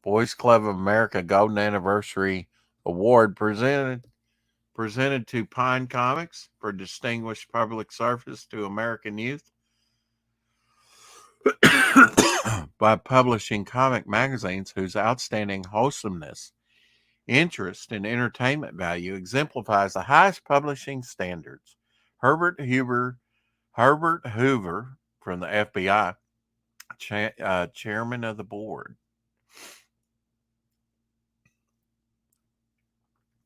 Boys Club of America Golden Anniversary Award presented to Pine Comics for distinguished public service to American youth by publishing comic magazines whose outstanding wholesomeness, interest, and entertainment value exemplifies the highest publishing standards. Herbert Hoover from the FBI, chairman of the board.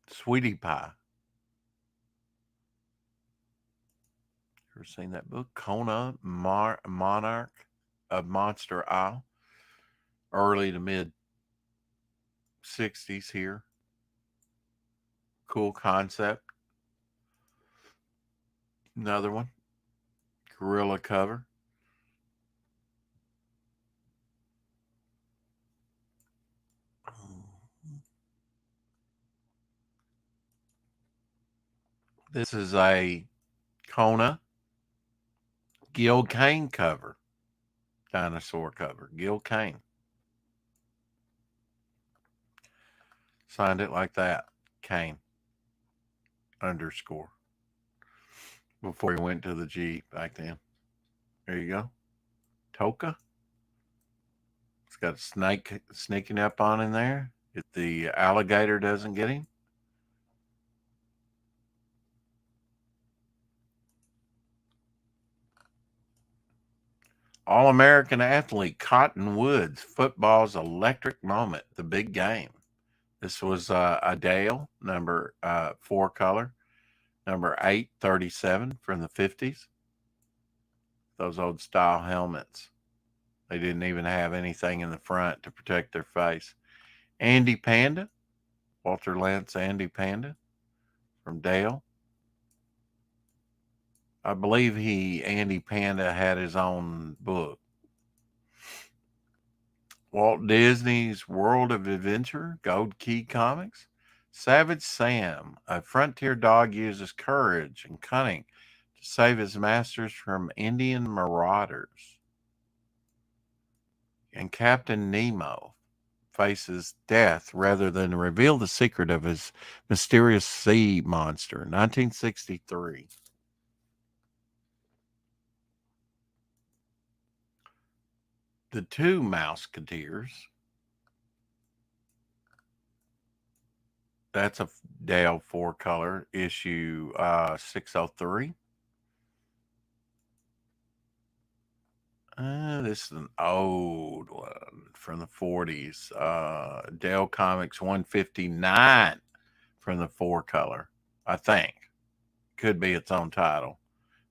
Sweetie Pie. Ever seen that book? Kona, Monarch of Monster Isle. Early to mid 60s here. Cool concept. Another one. Gorilla cover. This is a Kona Gil Kane cover. Dinosaur cover. Gil Kane. Signed it like that. Kane. Underscore. Before he went to the G back then. There you go. Toka. It's got a snake sneaking up on in there. If the alligator doesn't get him. All-American athlete Cotton Woods, football's electric moment, the big game. This was a Dale, number 4 color, number 837 from the 50s. Those old style helmets. They didn't even have anything in the front to protect their face. Andy Panda, Walter Lance Andy Panda from Dale. I believe Andy Panda had his own book. Walt Disney's World of Adventure, Gold Key Comics. Savage Sam, a frontier dog, uses courage and cunning to save his masters from Indian marauders. And Captain Nemo faces death rather than reveal the secret of his mysterious sea monster. 1963. The Two Mouseketeers. That's a Dale 4 color, issue 603. This is an old one from the 40s. Dale Comics 159 from the 4 color, I think. Could be its own title.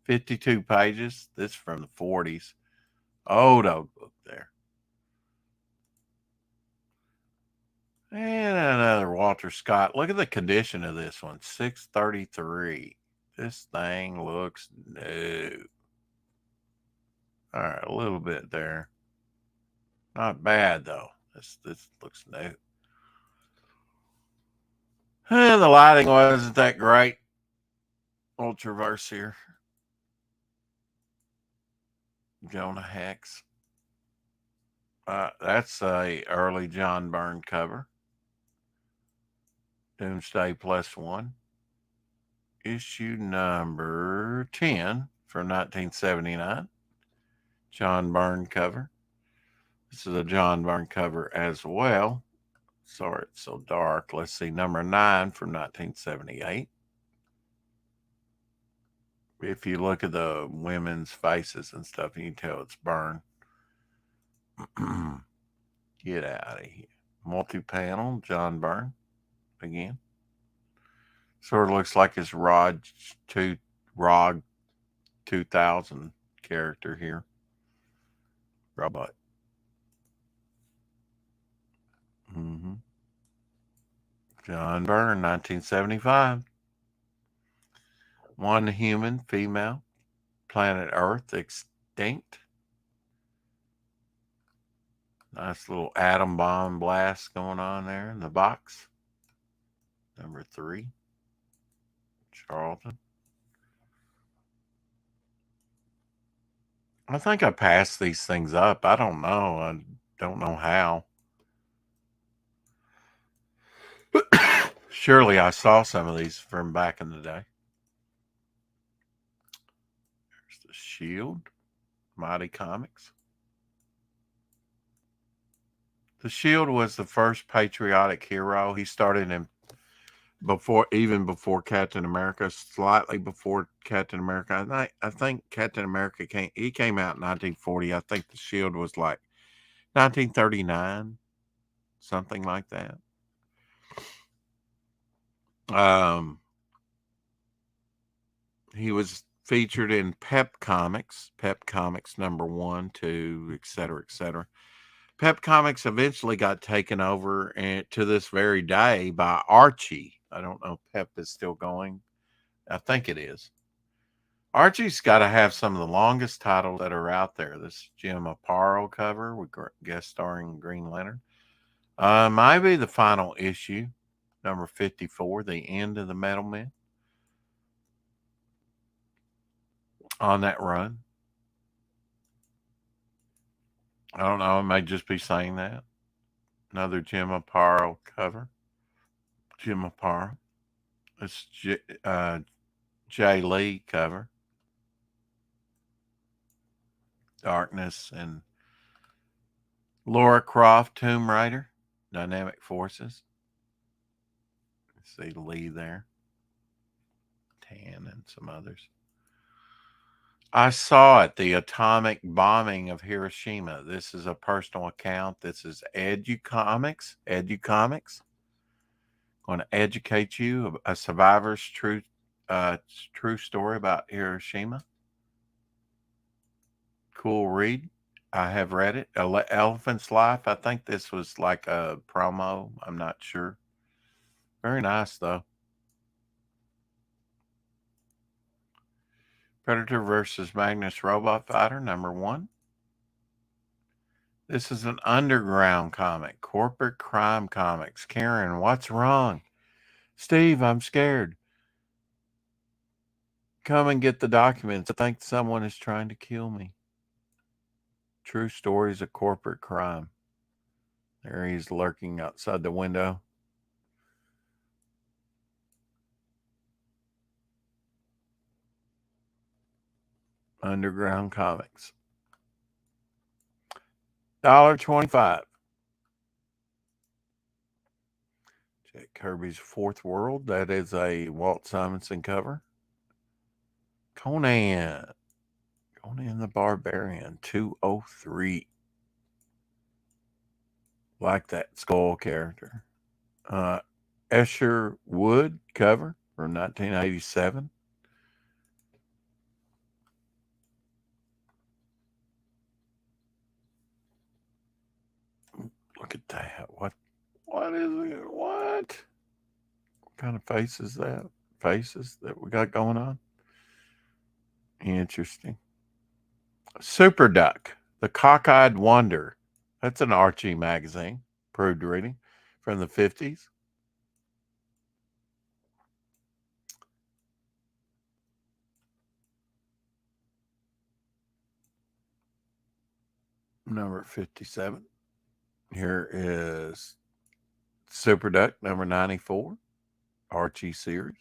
52 pages. This from the 40s. Old book there. And another Walter Scott. Look at the condition of this one. 633. This thing looks new. All right, a little bit there. Not bad though. This looks new. And the lighting wasn't that great. Ultraverse here. Jonah Hex. That's a early John Byrne cover. Doomsday +1. Issue number 10 from 1979. John Byrne cover. This is a John Byrne cover as well. Sorry, it's so dark. Let's see, number 9 from 1978. If you look at the women's faces and stuff, you can tell it's burned. Get out of here. Multi-panel, John Byrne again. Sort of looks like his ROG 2000 character here. Robot. John Byrne, 1975. One human, female, planet Earth extinct. Nice little atom bomb blast going on there in the box. Number 3, Charlton. I think I passed these things up. I don't know. I don't know how. Surely I saw some of these from back in the day. There's the Shield, Mighty Comics. The Shield was the first patriotic hero. He started in even before Captain America, slightly before Captain America. I think Captain America came out in 1940. I think the Shield was like 1939, something like that. He was featured in Pep Comics number 1, 2, etc., etc. Pep Comics eventually got taken over, and to this very day, by Archie. I don't know if Pep is still going. I think it is. Archie's got to have some of the longest titles that are out there. This Jim Aparo cover with guest starring Green Lantern. Might be the final issue, number 54, the end of the Metal Men. On that run. I don't know. I may just be saying that. Another Jim Aparo cover. Jim Aparo. It's Jay Lee cover. Darkness and Laura Croft, Tomb Raider, Dynamic Forces. See Lee there. Tan and some others. I saw it, the atomic bombing of Hiroshima. This is a personal account. This is EduComics. Going to educate you a survivor's true story about Hiroshima. Cool read. I have read it. Elephant's Life. I think this was like a promo. I'm not sure. Very nice, though. Predator versus Magnus Robot Fighter, number 1. This is an underground comic. Corporate crime comics. Karen, what's wrong? Steve, I'm scared. Come and get the documents. I think someone is trying to kill me. True stories of corporate crime. There he's lurking outside the window. Underground comics. $1.25. Jack Kirby's Fourth World. That is a Walt Simonson cover. Conan the Barbarian, 203. Like that skull character. Escher Wood cover from 1987. Look at that. What is it? What kind of face is that? Faces that we got going on? Interesting. Super Duck, The Cockeyed Wonder. That's an Archie magazine. Proved reading from the 50s. Number 57. Here is Super Duck, number 94. Archie series,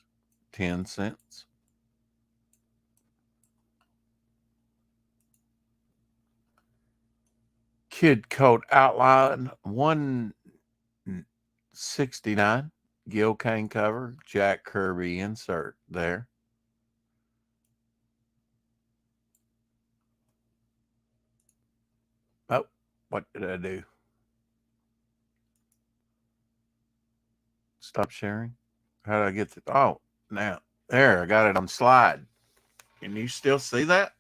10 cents. Kid Coat Outline, 169. Gil Kane cover, Jack Kirby insert there. What did I do? Stop sharing? How did I get the? Oh, now there, I got it on slide. Can you still see that?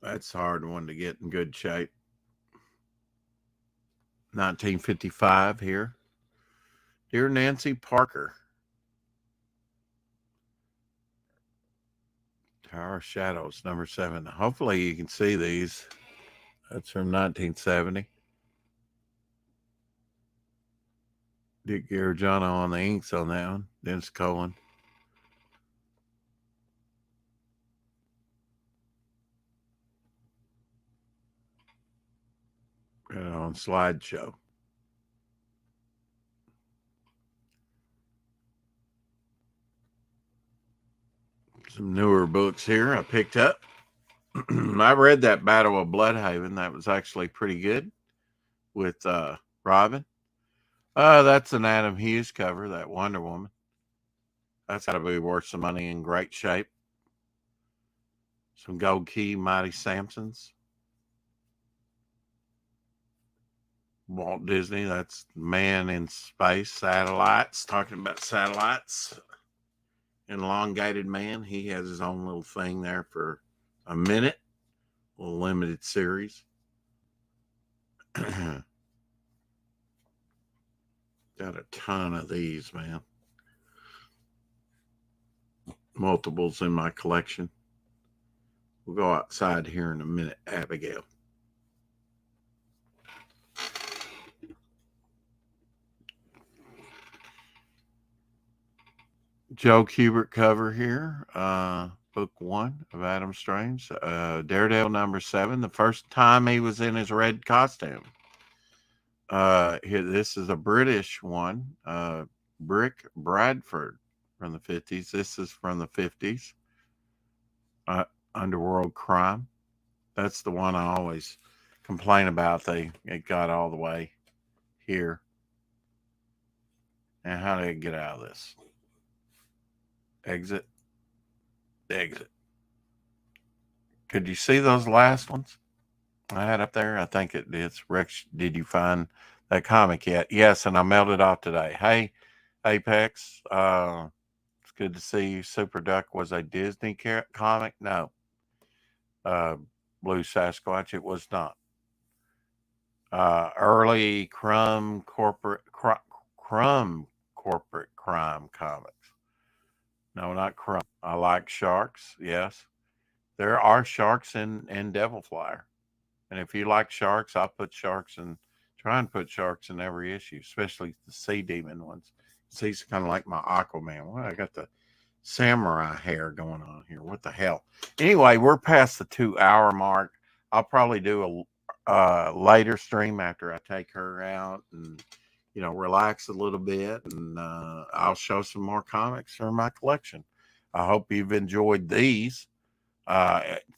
That's a hard one to get in good shape. 1955 here. Dear Nancy Parker. Tower of Shadows, number 7. Hopefully you can see these. That's from 1970. Dick Gargiano on the inks on that one. Dennis Cohen. And on slideshow. Some newer books here I picked up. I read that Battle of Bloodhaven. That was actually pretty good with Robin. That's an Adam Hughes cover, that Wonder Woman. That's got to be worth some money, in great shape. Some Gold Key Mighty Samsons. Walt Disney, that's Man in Space, Satellites, talking about satellites. Elongated Man, he has his own little thing there for a minute, a limited series. Got a ton of these, man. Multiples in my collection. We'll go outside here in a minute, Abigail. Joe Kubert cover here. Book 1 of Adam Strange. Daredevil number 7. The first time he was in his red costume. This is a British one. Brick Bradford from the 50s. This is from the 50s. Underworld Crime. That's the one I always complain about. It got all the way here. And how do I get out of this? Exit. Exit. Could you see those last ones I had up there? I think it is. Rex, did you find that comic yet? Yes, and I mailed it off today. Hey, Apex. It's good to see you. Super Duck was a Disney comic? No. Blue Sasquatch, it was not. Early Crumb corporate crime comics. No, not Crumb. I like sharks. Yes, there are sharks in Devil Flyer, and if you like sharks, I'll put sharks in. Try and put sharks in every issue, especially the sea demon ones. He's kind of like my Aquaman. Well, I got the samurai hair going on here. What the hell? Anyway, we're past the 2-hour mark. I'll probably do a later stream after I take her out and relax a little bit, and I'll show some more comics from my collection. I hope you've enjoyed these.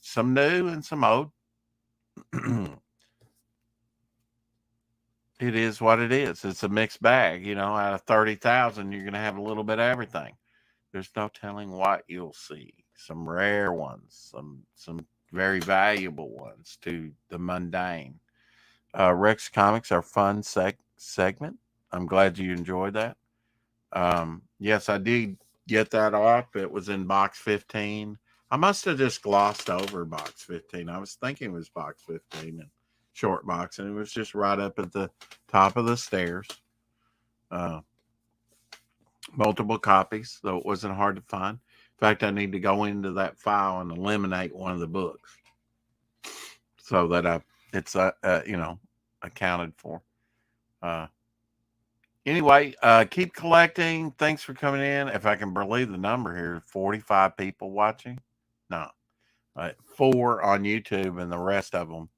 Some new and some old. It is what it is. It's a mixed bag. Out of 30,000, you're going to have a little bit of everything. There's no telling what you'll see. Some rare ones, some very valuable ones to the mundane. Rex Comics, our fun segment. I'm glad you enjoyed that. Yes, I did get that off. It was in box 15. I must have just glossed over box 15. I was thinking it was box 15 and short box, and it was just right up at the top of the stairs. Multiple copies, though it wasn't hard to find. In fact, I need to go into that file and eliminate one of the books so that it's accounted for. Anyway, keep collecting. Thanks for coming in. If I can believe the number here, 45 people watching. No, 4 on YouTube, and the rest of them,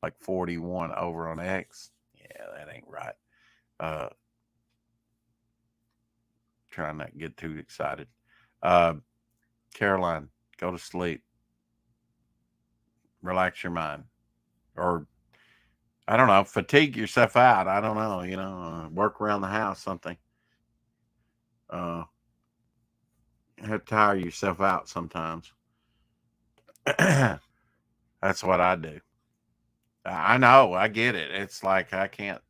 like 41 over on X. Yeah, that ain't right. Trying not to get too excited. Caroline, go to sleep. Relax your mind. Or, I don't know, fatigue yourself out. I don't know, work around the house, something. You have to tire yourself out sometimes. That's what I do. I know, I get it. It's like I can't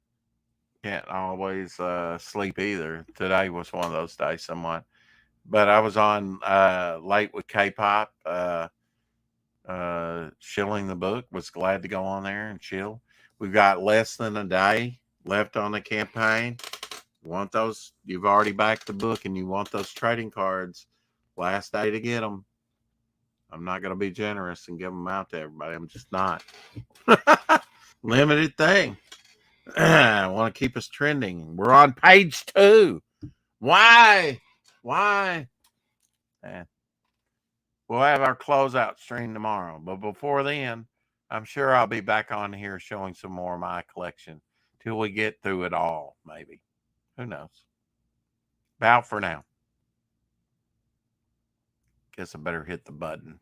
always sleep either. Today was one of those days somewhat. But I was on late with K-pop, shilling the book. Was glad to go on there and chill. We've got less than a day left on the campaign. You want those? You've already backed the book, and you want those trading cards. Last day to get them. I'm not going to be generous and give them out to everybody. I'm just not. Limited thing. I want to keep us trending. We're on page 2. Why? Eh. We'll have our closeout stream tomorrow. But before then, I'm sure I'll be back on here showing some more of my collection till we get through it all, maybe. Who knows? Bow for now. Guess I better hit the button.